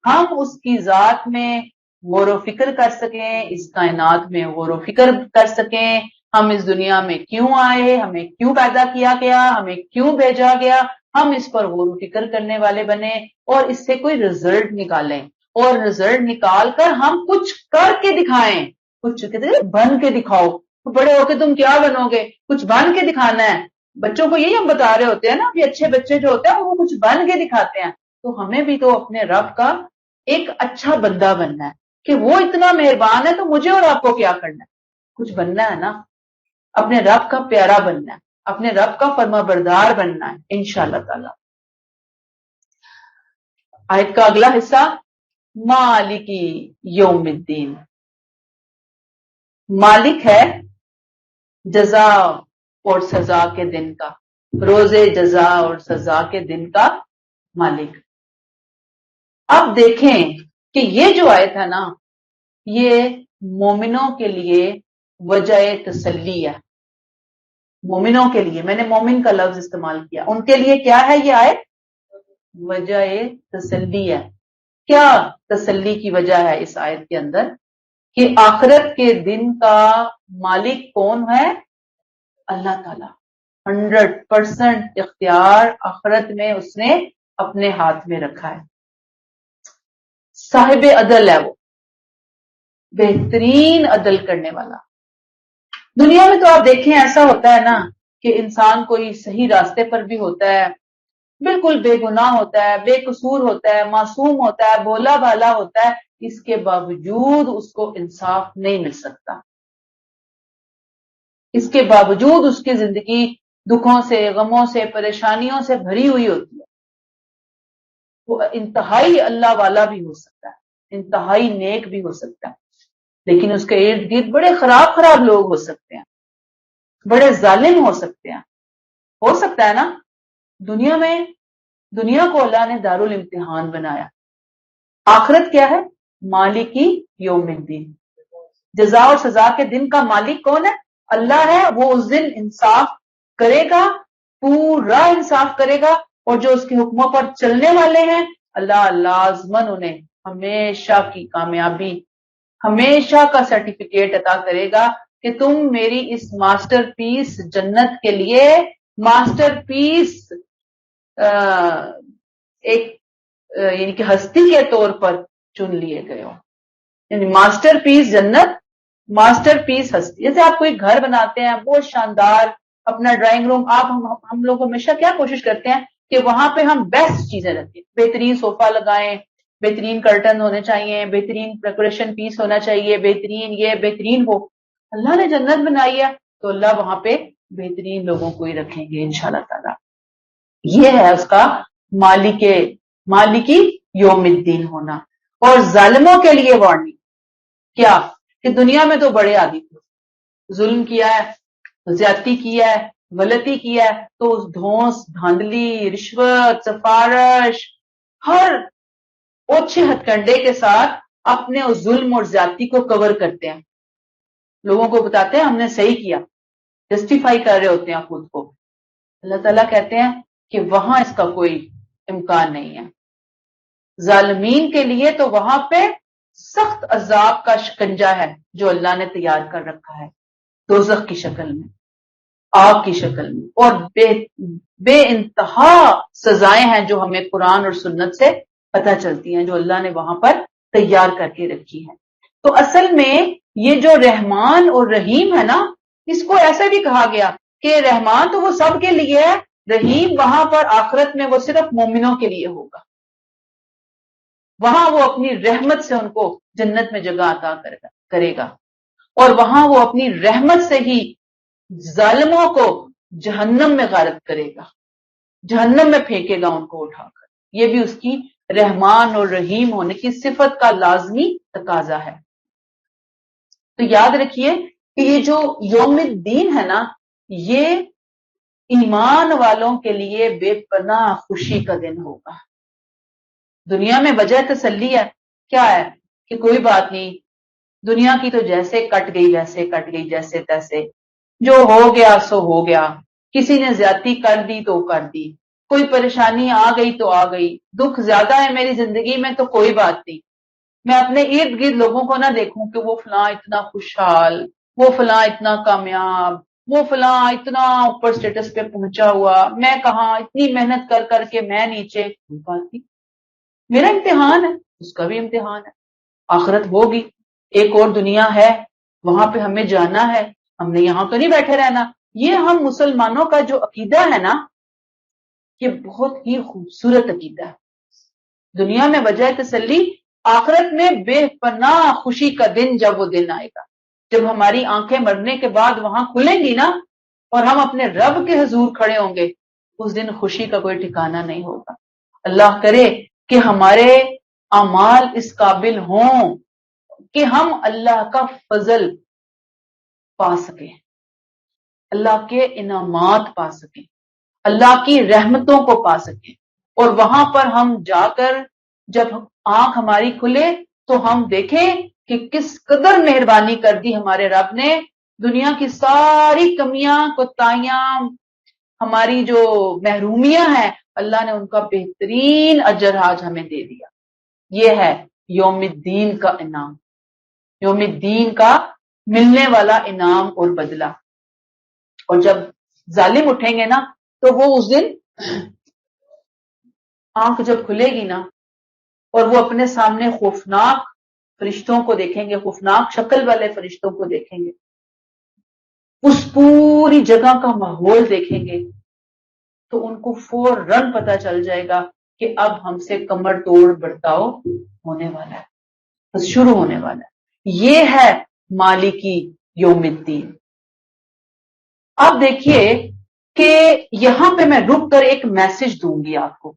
ہم اس کی ذات میں غور و فکر کر سکیں, اس کائنات میں غور و فکر کر سکیں, ہم اس دنیا میں کیوں آئے, ہمیں کیوں پیدا کیا گیا, ہمیں کیوں بھیجا گیا, ہم اس پر غور و فکر کرنے والے بنے اور اس سے کوئی رزلٹ نکالیں, اور رزلٹ نکال کر ہم کچھ کر کے دکھائیں. کچھ کہتے ہیں بن کے دکھاؤ, بڑے ہو کے تم کیا بنو گے, کچھ بن کے دکھانا ہے. بچوں کو یہی ہم بتا رہے ہوتے ہیں نا, کہ اچھے بچے جو ہوتے ہیں وہ کچھ بن کے دکھاتے ہیں. تو ہمیں بھی تو اپنے رب کا ایک اچھا بندہ بننا ہے کہ وہ اتنا مہربان ہے تو مجھے اور آپ کو کیا کرنا ہے, کچھ بننا ہے نا, اپنے رب کا پیارا بننا ہے, اپنے رب کا فرما بردار بننا ہے انشاءاللہ تعالی. آیت کا اگلا حصہ مالکی یوم الدین، مالک ہے جزا اور سزا کے دن کا، روز جزا اور سزا کے دن کا مالک۔ اب دیکھیں کہ یہ جو آیت ہے نا، یہ مومنوں کے لیے وجہ تسلی ہے۔ مومنوں کے لیے، میں نے مومن کا لفظ استعمال کیا، ان کے لیے کیا ہے یہ آیت؟ وجہ تسلی ہے۔ کیا تسلی کی وجہ ہے اس آیت کے اندر؟ کہ آخرت کے دن کا مالک کون ہے؟ اللہ تعالی۔ 100% اختیار آخرت میں اس نے اپنے ہاتھ میں رکھا ہے۔ صاحب عدل ہے وہ، بہترین عدل کرنے والا۔ دنیا میں تو آپ دیکھیں ایسا ہوتا ہے نا کہ انسان کوئی صحیح راستے پر بھی ہوتا ہے، بالکل بے گناہ ہوتا ہے، بے قصور ہوتا ہے، معصوم ہوتا ہے، بولا بالا ہوتا ہے، اس کے باوجود اس کو انصاف نہیں مل سکتا، اس کے باوجود اس کی زندگی دکھوں سے، غموں سے، پریشانیوں سے بھری ہوئی ہوتی ہے۔ وہ انتہائی اللہ والا بھی ہو سکتا ہے، انتہائی نیک بھی ہو سکتا ہے، لیکن اس کے ارد گرد بڑے خراب خراب لوگ ہو سکتے ہیں، بڑے ظالم ہو سکتے ہیں۔ ہو سکتا ہے نا؟ دنیا کو اللہ نے دارالامتحان بنایا۔ آخرت کیا ہے؟ مالکی یوم الدین، جزا اور سزا کے دن کا مالک کون ہے؟ اللہ ہے۔ وہ اس دن انصاف کرے گا، پورا انصاف کرے گا، اور جو اس کے حکموں پر چلنے والے ہیں اللہ لازمن انہیں ہمیشہ کی کامیابی، ہمیشہ کا سرٹیفکیٹ عطا کرے گا کہ تم میری اس ماسٹر پیس جنت کے لیے ماسٹر پیس ایک یعنی کہ ہستی کے طور پر چن لیے گئے ہو۔ یعنی ماسٹر پیس جنت، ماسٹر پیس ہستی۔ جیسے آپ کوئی گھر بناتے ہیں بہت شاندار، اپنا ڈرائنگ روم، ہم لوگ ہمیشہ کیا کوشش کرتے ہیں کہ وہاں پہ ہم بیسٹ چیزیں رکھیں، بہترین صوفہ لگائیں، بہترین کرٹن ہونے چاہیے، بہترین ڈیکوریشن پیس ہونا چاہیے، بہترین یہ بہترین وہ۔ اللہ نے جنت بنائی ہے تو اللہ وہاں پہ بہترین لوگوں کو ہی رکھیں گے انشاءاللہ تعالی۔ یہ ہے اس کا مالکی یوم الدین ہونا۔ اور ظالموں کے لیے وارننگ کیا؟ کہ دنیا میں تو بڑے عادی تھے، ظلم کیا ہے، زیادتی کیا ہے، غلطی کیا ہے، تو اس دھونس، دھاندلی، رشوت، سفارش، ہر اوچھے ہتھ کنڈے کے ساتھ اپنے اس ظلم اور زیادتی کو کور کرتے ہیں، لوگوں کو بتاتے ہیں ہم نے صحیح کیا، جسٹیفائی کر رہے ہوتے ہیں خود کو۔ اللہ تعالیٰ کہتے ہیں کہ وہاں اس کا کوئی امکان نہیں ہے۔ ظالمین کے لیے تو وہاں پہ سخت عذاب کا شکنجہ ہے جو اللہ نے تیار کر رکھا ہے، دوزخ کی شکل میں، آگ کی شکل میں، اور بے انتہا سزائیں ہیں جو ہمیں قرآن اور سنت سے پتہ چلتی ہیں، جو اللہ نے وہاں پر تیار کر کے رکھی ہے۔ تو اصل میں یہ جو رحمان اور رحیم ہے نا، اس کو ایسے بھی کہا گیا کہ رحمان تو وہ سب کے لیے ہے، رحیم وہاں پر آخرت میں وہ صرف مومنوں کے لیے ہوگا، وہاں وہ اپنی رحمت سے ان کو جنت میں جگہ عطا کرے گا، اور وہاں وہ اپنی رحمت سے ہی ظالموں کو جہنم میں غارت کرے گا، جہنم میں پھینکے گا ان کو اٹھا کر۔ یہ بھی اس کی رحمان اور رحیم ہونے کی صفت کا لازمی تقاضا ہے۔ تو یاد رکھیے کہ یہ جو یوم الدین ہے نا، یہ ایمان والوں کے لیے بے پناہ خوشی کا دن ہوگا۔ دنیا میں وجہ تسلی ہے، کیا ہے کہ کوئی بات نہیں، دنیا کی تو جیسے کٹ گئی ویسے کٹ گئی، جیسے تیسے، جو ہو گیا سو ہو گیا، کسی نے زیادتی کر دی تو کر دی، کوئی پریشانی آ گئی تو آ گئی، دکھ زیادہ ہے میری زندگی میں تو کوئی بات نہیں، میں اپنے ارد گرد لوگوں کو نہ دیکھوں کہ وہ فلاں اتنا خوشحال، وہ فلاں اتنا کامیاب، وہ فلاں اتنا اوپر سٹیٹس پہ پہنچا ہوا، میں کہاں اتنی محنت کر کر کے میں نیچے۔ کوئی بات نہیں، میرا امتحان ہے، اس کا بھی امتحان ہے، آخرت ہوگی، ایک اور دنیا ہے، وہاں پہ ہمیں جانا ہے، ہم نے یہاں تو نہیں بیٹھے رہنا۔ یہ ہم مسلمانوں کا جو عقیدہ ہے نا، یہ بہت ہی خوبصورت عقیدہ ہے۔ دنیا میں وجہ تسلی، آخرت میں بے پناہ خوشی کا دن جب وہ دن آئے گا، جب ہماری آنکھیں مرنے کے بعد وہاں کھلیں گی نا، اور ہم اپنے رب کے حضور کھڑے ہوں گے، اس دن خوشی کا کوئی ٹھکانہ نہیں ہوگا۔ اللہ کرے کہ ہمارے اعمال اس قابل ہوں کہ ہم اللہ کا فضل پا سکیں، اللہ کے انعامات پا سکیں، اللہ کی رحمتوں کو پا سکیں، اور وہاں پر ہم جا کر جب آنکھ ہماری کھلے تو ہم دیکھیں کہ کس قدر مہربانی کر دی ہمارے رب نے، دنیا کی ساری کمیاں کوتاہیاں ہماری جو محرومیاں ہیں اللہ نے ان کا بہترین اجر آج ہمیں دے دیا۔ یہ ہے یوم الدین کا انعام، یوم الدین کا ملنے والا انعام اور بدلہ۔ اور جب ظالم اٹھیں گے نا تو وہ اس دن آنکھ جب کھلے گی نا اور وہ اپنے سامنے خوفناک فرشتوں کو دیکھیں گے، خوفناک شکل والے فرشتوں کو دیکھیں گے، اس پوری جگہ کا ماحول دیکھیں گے تو ان کو فوراً پتہ چل جائے گا کہ اب ہم سے کمر توڑ برتاؤ ہونے والا ہے، بس شروع ہونے والا ہے۔ یہ ہے مالکی یوم الدین۔ اب دیکھیے کہ یہاں پہ میں رک کر ایک میسج دوں گی آپ کو۔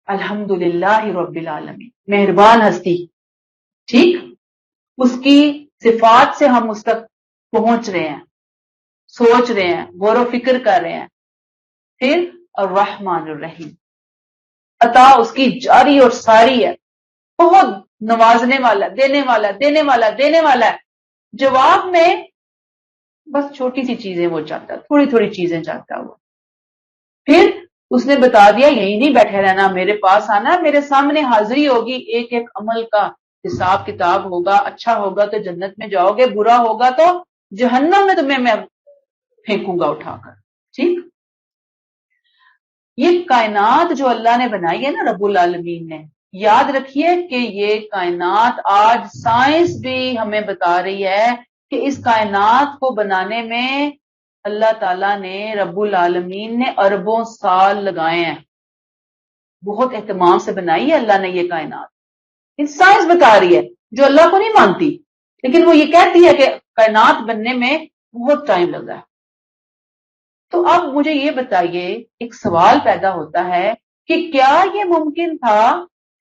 الحمدللہ رب العالمین، مہربان ہستی، ٹھیک، اس کی صفات سے ہم اس تک پہنچ رہے ہیں، سوچ رہے ہیں، غور و فکر کر رہے ہیں۔ پھر الرحمن الرحیم، عطا اس کی جاری اور ساری ہے، بہت نوازنے والا، دینے والا، دینے والا، دینے والا ہے۔ جواب میں بس چھوٹی سی چیزیں وہ چاہتا، تھوڑی تھوڑی چیزیں چاہتا وہ۔ پھر اس نے بتا دیا یہی نہیں بیٹھے رہنا، میرے پاس آنا، میرے سامنے حاضری ہوگی، ایک ایک عمل کا حساب کتاب ہوگا، اچھا ہوگا تو جنت میں جاؤ گے، برا ہوگا تو جہنم میں تمہیں میں پھینکوں گا اٹھا کر، ٹھیک۔ یہ کائنات جو اللہ نے بنائی ہے نا رب العالمین نے، یاد رکھیے کہ یہ کائنات آج سائنس بھی ہمیں بتا رہی ہے کہ اس کائنات کو بنانے میں اللہ تعالیٰ نے، رب العالمین نے اربوں سال لگائے ہیں، بہت اہتمام سے بنائی ہے اللہ نے یہ کائنات۔ یہ سائنس بتا رہی ہے جو اللہ کو نہیں مانتی، لیکن وہ یہ کہتی ہے کہ کائنات بننے میں بہت ٹائم لگا ہے۔ تو اب مجھے یہ بتائیے، ایک سوال پیدا ہوتا ہے کہ کیا یہ ممکن تھا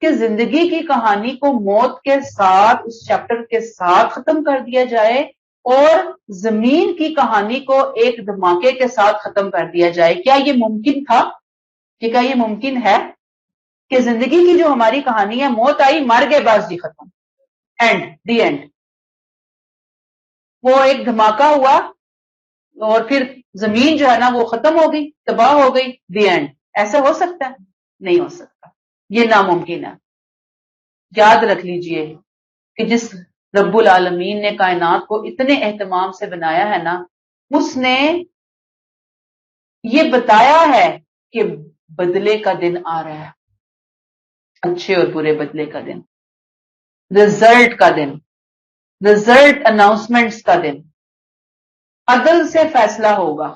کہ زندگی کی کہانی کو موت کے ساتھ، اس چیپٹر کے ساتھ ختم کر دیا جائے اور زمین کی کہانی کو ایک دھماکے کے ساتھ ختم کر دیا جائے؟ کیا یہ ممکن تھا؟ کہ کیا یہ ممکن ہے کہ زندگی کی جو ہماری کہانی ہے، موت آئی، مر گئے، بس جی ختم، اینڈ، دی اینڈ، وہ ایک دھماکہ ہوا اور پھر زمین جو ہے نا وہ ختم ہو گئی، تباہ ہو گئی، دی اینڈ؟ ایسا ہو سکتا ہے؟ نہیں ہو سکتا، یہ ناممکن ہے۔ یاد رکھ لیجئے کہ جس رب العالمین نے کائنات کو اتنے اہتمام سے بنایا ہے نا، اس نے یہ بتایا ہے کہ بدلے کا دن آ رہا ہے، اچھے اور برے بدلے کا دن، رزلٹ کا دن، رزلٹ اناؤنسمنٹس کا دن، عدل سے فیصلہ ہوگا۔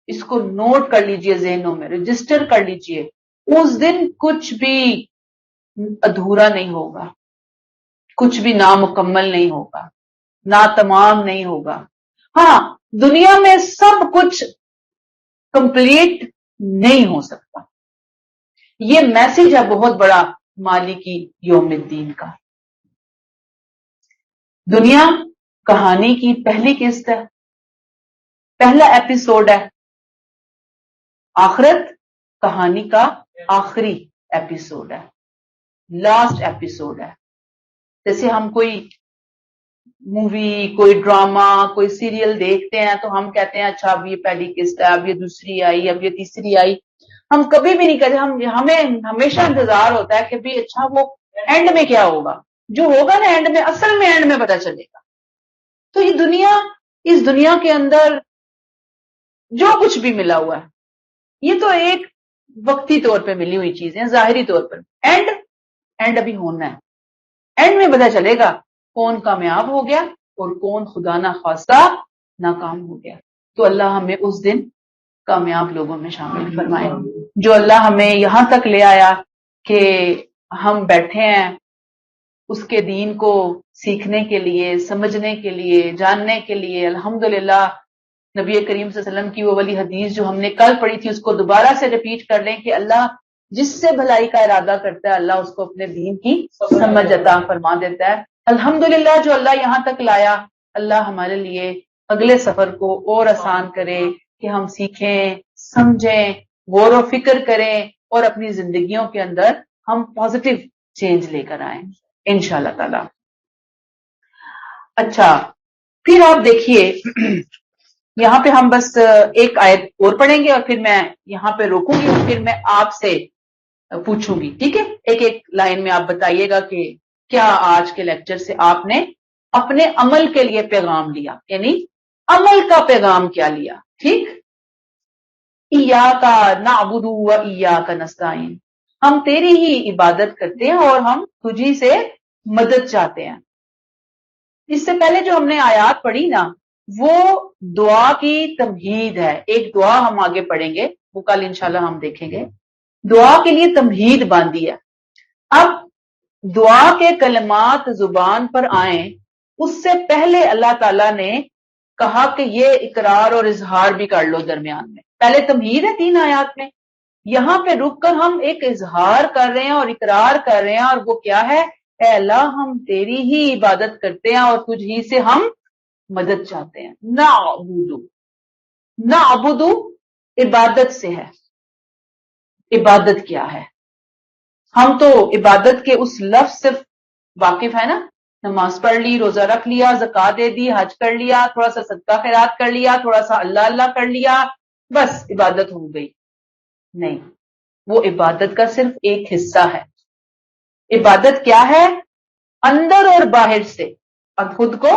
اس کو نوٹ کر لیجئے، ذہنوں میں رجسٹر کر لیجئے، اس دن کچھ بھی ادھورا نہیں ہوگا، کچھ بھی نامکمل نہیں ہوگا، ناتمام نہیں ہوگا۔ ہاں، دنیا میں سب کچھ کمپلیٹ نہیں ہو سکتا۔ یہ میسج ہے بہت بڑا مالکی یوم الدین کا۔ دنیا کہانی کی پہلی قسط ہے، پہلا ایپیسوڈ ہے، آخرت کہانی کا آخری ایپیسوڈ ہے، لاسٹ ایپیسوڈ ہے۔ جیسے ہم کوئی مووی، کوئی ڈرامہ، کوئی سیریل دیکھتے ہیں تو ہم کہتے ہیں اچھا اب یہ پہلی قسط ہے، اب یہ دوسری آئی، اب یہ تیسری آئی۔ ہم کبھی بھی نہیں کہتے، ہمیں ہمیشہ انتظار ہوتا ہے کہ بھی اچھا وہ اینڈ میں کیا ہوگا، جو ہوگا نا اینڈ میں، اصل میں اینڈ میں پتہ چلے گا۔ تو یہ دنیا، اس دنیا کے اندر جو کچھ بھی ملا ہوا ہے یہ تو ایک وقتی طور پہ ملی ہوئی چیزیں، ظاہری طور پر۔ اینڈ ابھی ہونا ہے، اینڈ میں پتہ چلے گا کون کامیاب ہو گیا اور کون خدا نہ خواستہ ناکام ہو گیا۔ تو اللہ ہمیں اس دن کامیاب لوگوں میں شامل فرمائے۔ جو اللہ ہمیں یہاں تک لے آیا کہ ہم بیٹھے ہیں اس کے دین کو سیکھنے کے لیے، سمجھنے کے لیے، جاننے کے لیے، الحمدللہ نبی کریم صلی اللہ علیہ وسلم کی وہ والی حدیث جو ہم نے کل پڑھی تھی اس کو دوبارہ سے ریپیٹ کر لیں کہ اللہ جس سے بھلائی کا ارادہ کرتا ہے اللہ اس کو اپنے دین کی سمجھ عطا فرما دیتا ہے. الحمدللہ جو اللہ یہاں تک لایا، اللہ ہمارے لیے اگلے سفر کو اور آسان کرے کہ ہم سیکھیں، سمجھیں، غور و فکر کریں اور اپنی زندگیوں کے اندر ہم پازیٹیو چینج لے کر آئیں انشاءاللہ تعالی. اچھا، پھر آپ دیکھیے یہاں پہ ہم بس ایک آیت اور پڑھیں گے اور پھر میں یہاں پہ روکوں گی اور پھر میں آپ سے پوچھوں گی، ٹھیک ہے؟ ایک ایک لائن میں آپ بتائیے گا کہ کیا آج کے لیکچر سے آپ نے اپنے عمل کے لیے پیغام لیا، یعنی عمل کا پیغام کیا لیا. ٹھیک، ایاک نعبد و ایاک نستعین، ہم تیری ہی عبادت کرتے ہیں اور ہم تجھی سے مدد چاہتے ہیں. اس سے پہلے جو ہم نے آیات پڑھی نا وہ دعا کی تمہید ہے. ایک دعا ہم آگے پڑھیں گے، وہ کل انشاءاللہ ہم دیکھیں گے. دعا کے لیے تمہید باندھی ہے. اب دعا کے کلمات زبان پر آئیں اس سے پہلے اللہ تعالیٰ نے کہا کہ یہ اقرار اور اظہار بھی کر لو درمیان میں. پہلے تمہید ہے 3 آیات میں، یہاں پہ رک کر ہم ایک اظہار کر رہے ہیں اور اقرار کر رہے ہیں، اور وہ کیا ہے؟ اے اللہ ہم تیری ہی عبادت کرتے ہیں اور تجھ ہی سے ہم مدد چاہتے ہیں. نعبدو عبادت سے ہے. عبادت کیا ہے؟ ہم تو عبادت کے اس لفظ سے واقف ہے نا، نماز پڑھ لی، روزہ رکھ لیا، زکوٰۃ دے دی، حج کر لیا، تھوڑا سا صدقہ خیرات کر لیا، تھوڑا سا اللہ اللہ کر لیا، بس عبادت ہو گئی. نہیں، وہ عبادت کا صرف ایک حصہ ہے. عبادت کیا ہے؟ اندر اور باہر سے، اور خود کو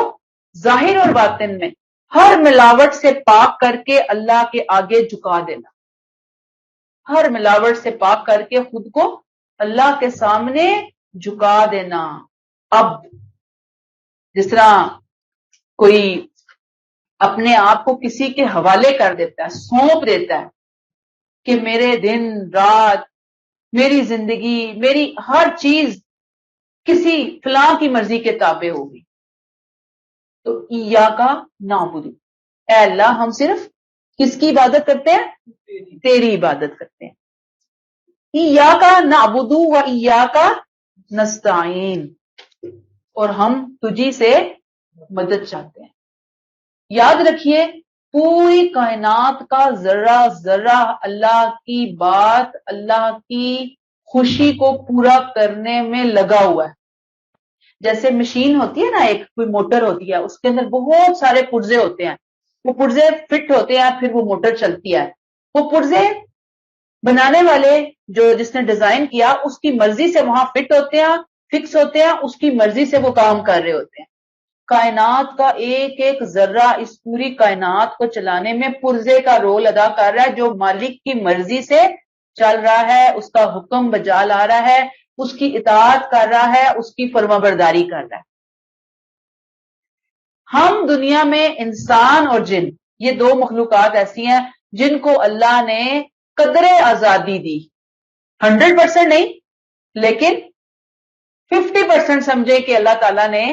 ظاہر اور باطن میں ہر ملاوٹ سے پاک کر کے اللہ کے آگے جھکا دینا. ہر ملاوٹ سے پاک کر کے خود کو اللہ کے سامنے جھکا دینا. اب جس طرح کوئی اپنے آپ کو کسی کے حوالے کر دیتا ہے، سونپ دیتا ہے کہ میرے دن رات، میری زندگی، میری ہر چیز کسی فلاں کی مرضی کے تابع ہوگی، تو ایاک نعبد، اے اللہ ہم صرف کس کی عبادت کرتے ہیں؟ تیری عبادت کرتے ہیں. ایاک نعبد و ایاک نستعین، اور ہم تجھی سے مدد چاہتے ہیں. یاد رکھیے پوری کائنات کا ذرہ ذرہ اللہ کی بات، اللہ کی خوشی کو پورا کرنے میں لگا ہوا ہے. جیسے مشین ہوتی ہے نا، ایک کوئی موٹر ہوتی ہے، اس کے اندر بہت سارے پرزے ہوتے ہیں، وہ پرزے فٹ ہوتے ہیں، پھر وہ موٹر چلتی ہے. وہ پرزے بنانے والے جس نے ڈیزائن کیا اس کی مرضی سے وہاں فٹ ہوتے ہیں، فکس ہوتے ہیں، اس کی مرضی سے وہ کام کر رہے ہوتے ہیں. کائنات کا ایک ایک ذرہ اس پوری کائنات کو چلانے میں پرزے کا رول ادا کر رہا ہے، جو مالک کی مرضی سے چل رہا ہے، اس کا حکم بجا لا رہا ہے، اس کی اطاعت کر رہا ہے، اس کی فرمانبرداری کر رہا ہے. ہم دنیا میں انسان اور جن، یہ 2 مخلوقات ایسی ہیں جن کو اللہ نے قدر آزادی دی. 100% نہیں، لیکن 50% سمجھے کہ اللہ تعالیٰ نے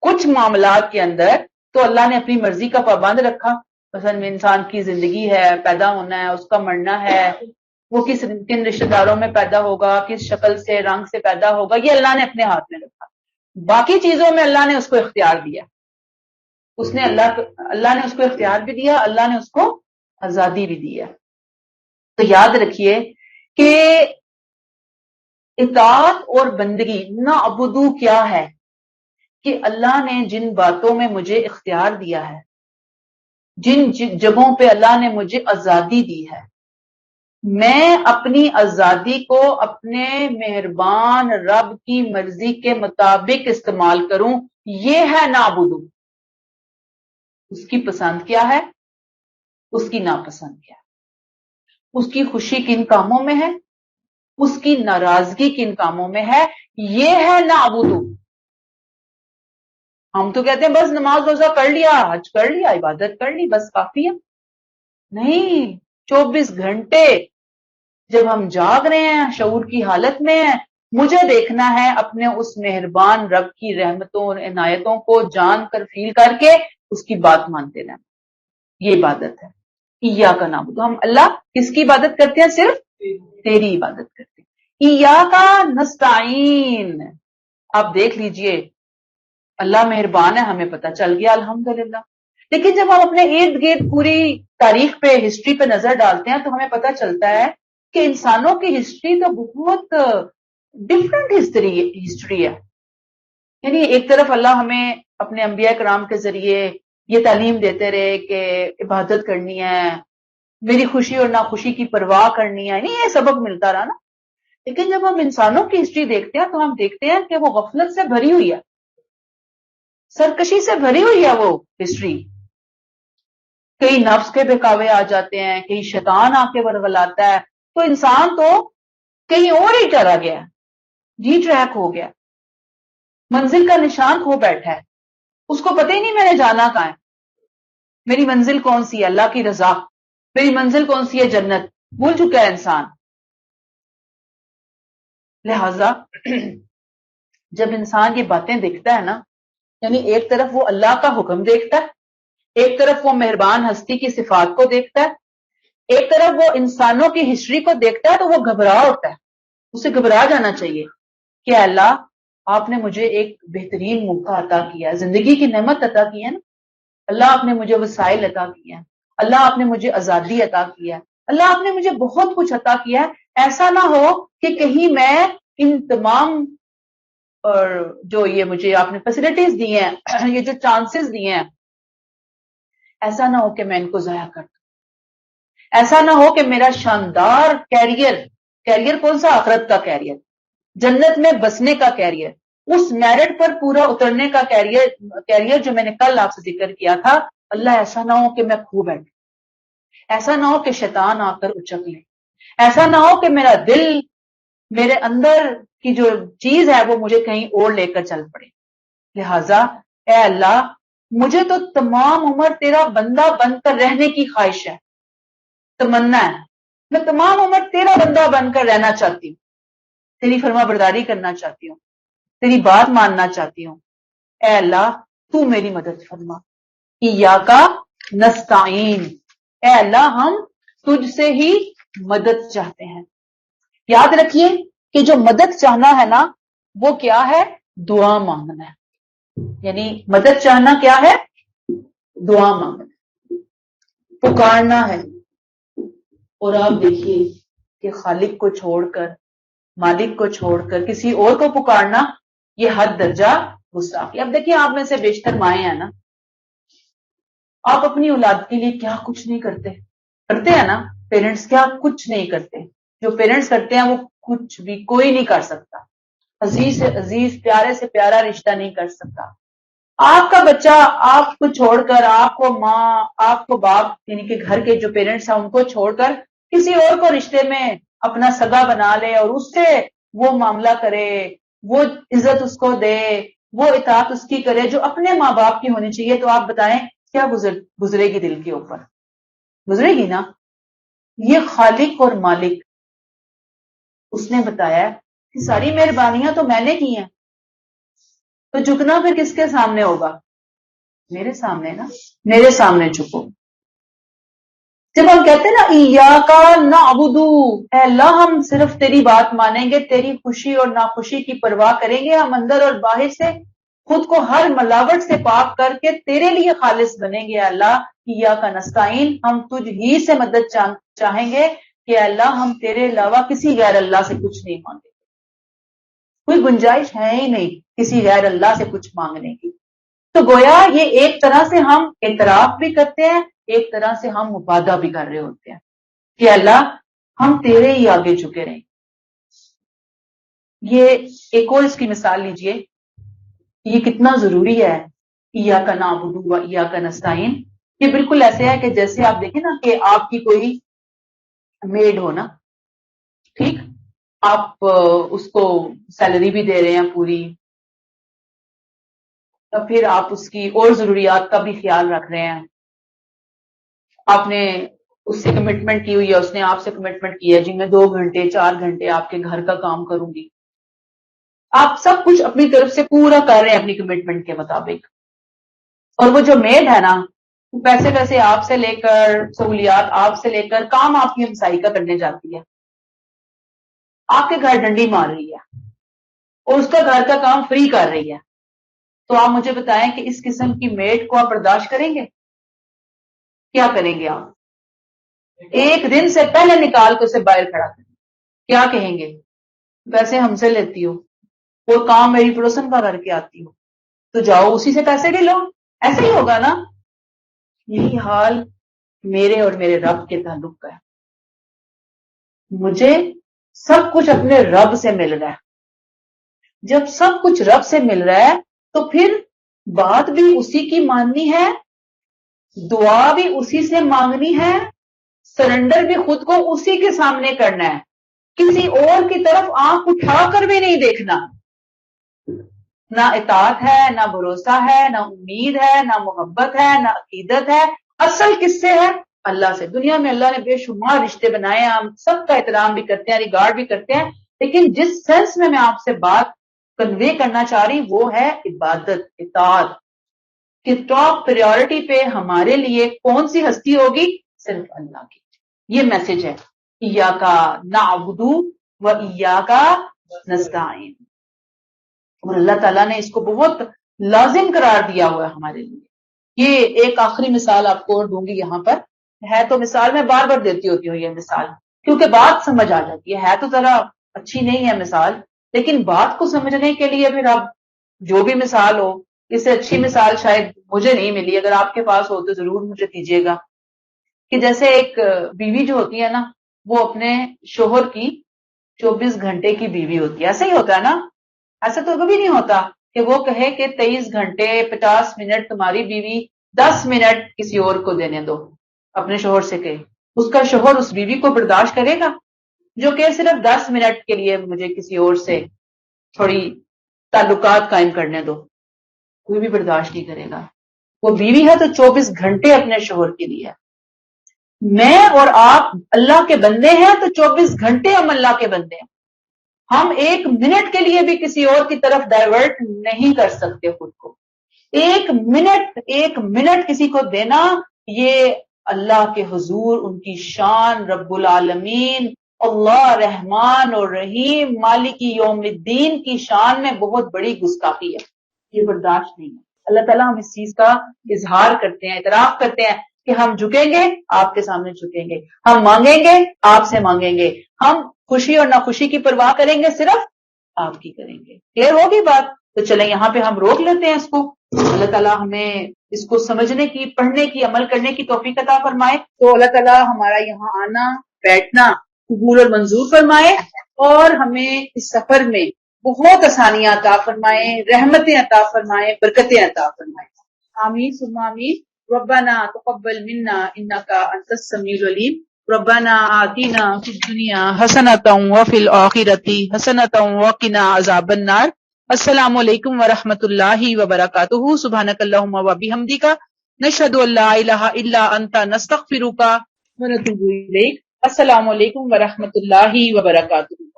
کچھ معاملات کے اندر تو اللہ نے اپنی مرضی کا پابند رکھا. مثلا انسان کی زندگی ہے، پیدا ہونا ہے، اس کا مرنا ہے، وہ کن رشتہ داروں میں پیدا ہوگا، کس شکل سے، رنگ سے پیدا ہوگا، یہ اللہ نے اپنے ہاتھ میں رکھا. باقی چیزوں میں اللہ نے اس کو اختیار دیا، اللہ نے اس کو اختیار بھی دیا، اللہ نے اس کو آزادی بھی دی ہے. تو یاد رکھیے کہ اطاعت اور بندگی نعبدو کیا ہے؟ کہ اللہ نے جن باتوں میں مجھے اختیار دیا ہے، جن جگہوں پہ اللہ نے مجھے آزادی دی ہے، میں اپنی آزادی کو اپنے مہربان رب کی مرضی کے مطابق استعمال کروں. یہ ہے نعبدو. اس کی پسند کیا ہے، اس کی ناپسند کیا ہے، اس کی خوشی کن کاموں میں ہے، اس کی ناراضگی کن کاموں میں ہے. یہ ہے نعبدو. ہم تو کہتے ہیں بس نماز روزہ کر لیا، حج کر لیا، عبادت کر لی، بس کافی ہے. نہیں، 24 گھنٹے جب ہم جاگ رہے ہیں، شعور کی حالت میں ہیں، مجھے دیکھنا ہے اپنے اس مہربان رب کی رحمتوں اور عنایتوں کو جان کر فیل کر کے اس کی بات مانتے رہنا. یہ عبادت ہے. ایاک نعبد، ہم اللہ کس کی عبادت کرتے ہیں؟ صرف تیری عبادت کرتے ہیں. ایاکا نستعین. آپ دیکھ لیجئے اللہ مہربان ہے, ہمیں پتہ چل گیا الحمدللہ. لیکن جب ہم اپنے ارد گرد پوری تاریخ پہ, ہسٹری پہ نظر ڈالتے ہیں تو ہمیں پتہ چلتا ہے کہ انسانوں کی ہسٹری تو بہت ڈفرنٹ ہسٹری ہے. یعنی ایک طرف اللہ ہمیں اپنے انبیاء کرام کے ذریعے یہ تعلیم دیتے رہے کہ عبادت کرنی ہے, میری خوشی اور ناخوشی کی پرواہ کرنی ہے, نہیں یہ سبق ملتا رہا نا. لیکن جب ہم انسانوں کی ہسٹری دیکھتے ہیں تو ہم دیکھتے ہیں کہ وہ غفلت سے بھری ہوئی ہے, سرکشی سے بھری ہوئی ہے وہ ہسٹری. کئی نفس کے بہکاوے آ جاتے ہیں, کئی شیطان آ کے ورغلاتا ہے, تو انسان تو کہیں اور ہی چلا گیا, جی ٹریک ہو گیا, منزل کا نشان کھو بیٹھا ہے, اس کو پتہ ہی نہیں میں نے جانا کہاں ہے, میری منزل کون سی ہے, اللہ کی رضا, میری منزل کون سی ہے, جنت, بھول چکا ہے انسان. لہذا جب انسان یہ باتیں دیکھتا ہے نا, یعنی ایک طرف وہ اللہ کا حکم دیکھتا ہے, ایک طرف وہ مہربان ہستی کی صفات کو دیکھتا ہے, ایک طرف وہ انسانوں کی ہسٹری کو دیکھتا ہے, تو وہ گھبرا ہوتا ہے, اسے گھبرا جانا چاہیے کہ اللہ آپ نے مجھے ایک بہترین موقع عطا کیا ہے, زندگی کی نعمت عطا کی ہے نا, اللہ آپ نے مجھے وسائل عطا کیا ہے, اللہ آپ نے مجھے آزادی عطا کیا ہے, اللہ آپ نے مجھے بہت کچھ عطا کیا ہے. ایسا نہ ہو کہ کہیں میں ان تمام اور جو یہ مجھے آپ نے فیسلٹیز دی ہیں, یہ جو چانسز دیے ہیں, ایسا نہ ہو کہ میں ان کو ضائع کر دوں. ایسا نہ ہو کہ میرا شاندار کیریئر کون سا, آخرت کا کیریئر, جنت میں بسنے کا کیریئر, اس میرٹ پر پورا اترنے کا کیریئر جو میں نے کل آپ سے ذکر کیا تھا, اللہ ایسا نہ ہو کہ میں کھو بیٹھوں, ایسا نہ ہو کہ شیطان آ کر اچک لے, ایسا نہ ہو کہ میرا دل, میرے اندر کی جو چیز ہے وہ مجھے کہیں اور لے کر چل پڑے. لہذا اے اللہ مجھے تو تمام عمر تیرا بندہ بن کر رہنے کی خواہش ہے, تمنا ہے, میں تمام عمر تیرا بندہ بن کر رہنا چاہتی ہوں, تیری فرما برداری کرنا چاہتی ہوں, تیری بات ماننا چاہتی ہوں. اے اللہ تو میری مدد فرما. ایاکا نستعین, اے اللہ ہم تجھ سے ہی مدد چاہتے ہیں. یاد رکھیے کہ جو مدد چاہنا ہے نا وہ کیا ہے, دعا مانگنا ہے. یعنی مدد چاہنا کیا ہے, دعا مانگنا, پکارنا ہے. اور آپ دیکھیے کہ خالق کو چھوڑ کر, مالک کو چھوڑ کر کسی اور کو پکارنا, یہ حد درجہ گستاخی. اب دیکھیے آپ میں سے بیشتر مائیں ہیں نا, آپ اپنی اولاد کے لیے کیا کچھ نہیں کرتے ہیں نا, پیرنٹس کیا کچھ نہیں کرتے, جو پیرنٹس کرتے ہیں وہ کچھ بھی کوئی نہیں کر سکتا. عزیز سے عزیز, پیارے سے پیارا رشتہ نہیں کر سکتا. آپ کا بچہ آپ کو چھوڑ کر, آپ کو ماں, آپ کو باپ, یعنی کہ گھر کے جو پیرنٹس ہیں ان کو چھوڑ کر کسی اور کو رشتے میں اپنا سگا بنا لے اور اس سے وہ معاملہ کرے, وہ عزت اس کو دے, وہ اطاعت اس کی کرے جو اپنے ماں باپ کی ہونی چاہیے, تو آپ بتائیں کیا گزرے گی دل کے اوپر, گزرے گی نا. یہ خالق اور مالک, اس نے بتایا کہ ساری مہربانیاں تو میں نے کی ہیں, تو جھکنا پھر کس کے سامنے ہوگا, میرے سامنے نا, میرے سامنے جھکو. جب ہم کہتے ہیں نا ایاکا نعبدو, اے اللہ ہم صرف تیری بات مانیں گے, تیری خوشی اور ناخوشی کی پرواہ کریں گے, ہم اندر اور باہر سے خود کو ہر ملاوٹ سے پاک کر کے تیرے لیے خالص بنیں گے. اللہ ایاکا نستعین, ہم تجھ ہی سے مدد چاہیں گے کہ اللہ ہم تیرے علاوہ کسی غیر اللہ سے کچھ نہیں مانگیں, کوئی گنجائش ہے ہی نہیں کسی غیر اللہ سے کچھ مانگنے کی. تو گویا یہ ایک طرح سے ہم اعتراف بھی کرتے ہیں, ایک طرح سے ہم مبادہ بھی کر رہے ہوتے ہیں کہ اللہ ہم تیرے ہی آگے جھکے رہیں. یہ ایک اور اس کی مثال لیجئے, یہ کتنا ضروری ہے ایاکا نعبد و ایاکا نستعین. یہ بالکل ایسے ہے کہ جیسے آپ دیکھیں نا کہ آپ کی کوئی میڈ ہو نا, ٹھیک, آپ اس کو سیلری بھی دے رہے ہیں پوری, تو پھر آپ اس کی اور ضروریات کا بھی خیال رکھ رہے ہیں, آپ نے اس سے کمٹمنٹ کی ہوئی ہے, اس نے آپ سے کمٹمنٹ کی ہے جی میں 2 گھنٹے 4 گھنٹے آپ کے گھر کا کام کروں گی, آپ سب کچھ اپنی طرف سے پورا کر رہے ہیں اپنی کمٹمنٹ کے مطابق. اور وہ جو میڈ ہے نا, پیسے آپ سے لے کر, سہولیات آپ سے لے کر, کام آپ کی ہمسائی کا کرنے جاتی ہے. آپ کے گھر ڈنڈی مار رہی ہے اور اس کا گھر کا کام فری کر رہی ہے، تو آپ مجھے بتائیں کہ اس قسم کی میٹ کو آپ برداشت کریں گے؟ کیا کریں گے آپ؟ ایک دن سے پہلے نکال کے اسے باہر کھڑا کریں، کیا کہیں گے؟ پیسے ہم سے لیتی ہو، وہ کام میری پڑوسن کا کر کے آتی ہو، تو جاؤ اسی سے پیسے بھی لو، ایسے ہی ہوگا نا؟ یہی حال میرے اور میرے رب کے تعلق کا ہے. مجھے سب کچھ اپنے رب سے مل رہا ہے، جب سب کچھ رب سے مل رہا ہے تو پھر بات بھی اسی کی ماننی ہے، دعا بھی اسی سے مانگنی ہے، سرنڈر بھی خود کو اسی کے سامنے کرنا ہے، کسی اور کی طرف آنکھ اٹھا کر بھی نہیں دیکھنا. نہ اطاعت ہے، نہ بھروسہ ہے، نہ امید ہے، نہ محبت ہے، نہ عقیدت ہے. اصل کس سے ہے؟ اللہ سے. دنیا میں اللہ نے بے شمار رشتے بنائے ہیں، ہم سب کا احترام بھی کرتے ہیں، ریگارڈ بھی کرتے ہیں، لیکن جس سینس میں آپ سے بات کنوے کرنا چاہ رہی وہ ہے عبادت، اطاعت. کہ ٹاپ پریورٹی پہ ہمارے لیے کون سی ہستی ہوگی؟ صرف اللہ کی. یہ میسج ہے، ایاکا نعبدو و ایاکا نستعین. اور اللہ تعالیٰ نے اس کو بہت لازم قرار دیا ہوا ہے ہمارے لیے. یہ ایک آخری مثال آپ کو دوں گی یہاں پر، ہے تو مثال میں بار بار دیتی ہوتی ہوں یہ مثال کیونکہ بات سمجھ آ جاتی ہے تو ذرا اچھی نہیں ہے مثال، لیکن بات کو سمجھنے کے لیے پھر آپ جو بھی مثال ہو، اس سے اچھی مثال شاید مجھے نہیں ملی، اگر آپ کے پاس ہو تو ضرور مجھے دیجیے گا. کہ جیسے ایک بیوی جو ہوتی ہے نا، وہ اپنے شوہر کی 24 گھنٹے کی بیوی ہوتی ہے. ایسا ہی ہوتا ہے نا؟ ایسا تو کبھی نہیں ہوتا کہ وہ کہے کہ 23 گھنٹے 50 منٹ تمہاری بیوی، 10 منٹ کسی اور کو دینے دو. اپنے شوہر سے کہے، اس کا شوہر اس بیوی کو برداشت کرے گا جو کہ صرف 10 منٹ کے لیے مجھے کسی اور سے تھوڑی تعلقات قائم کرنے دو؟ کوئی بھی برداشت نہیں کرے گا. وہ بیوی ہے تو 24 گھنٹے اپنے شوہر کے لیے. میں اور آپ اللہ کے بندے ہیں تو 24 گھنٹے ہم اللہ کے بندے ہیں. ہم ایک منٹ کے لیے بھی کسی اور کی طرف ڈائیورٹ نہیں کر سکتے خود کو. ایک منٹ کسی کو دینا، یہ اللہ کے حضور ان کی شان، رب العالمین اللہ رحمان اور رحیم مالک یوم الدین کی شان میں بہت بڑی گستاخی ہے. یہ برداشت نہیں ہے. اللہ تعالیٰ ہم اس چیز کا اظہار کرتے ہیں، اعتراف کرتے ہیں کہ ہم جھکیں گے آپ کے سامنے جھکیں گے، ہم مانگیں گے آپ سے مانگیں گے، ہم خوشی اور ناخوشی کی پرواہ کریں گے صرف آپ کی کریں گے. کلیئر ہوگی بات؟ تو چلیں یہاں پہ ہم روک لیتے ہیں اس کو. اللہ تعالیٰ ہمیں اس کو سمجھنے کی، پڑھنے کی، عمل کرنے کی توفیق عطا فرمائے. تو اللہ تعالیٰ ہمارا یہاں آنا بیٹھنا قبول اور منظور فرمائے اور ہمیں اس سفر میں بہت آسانیاں عطا فرمائے، رحمتیں عطا فرمائے، برکتیں عطا فرمائے. آمین ثم آمین. ربنا تقبل منا انك انت السميع العليم. ربنا آتنا في الدنيا حسنة وفي الآخرة حسنة وقنا عذاب النار. السلام علیکم ورحمۃ اللہ وبرکاتہ. سبحانک اللہم وبحمدک نشہد ان لا الہ الا انت نستغفرک ونتوب الیک. السلام علیکم ورحمۃ اللہ وبرکاتہ.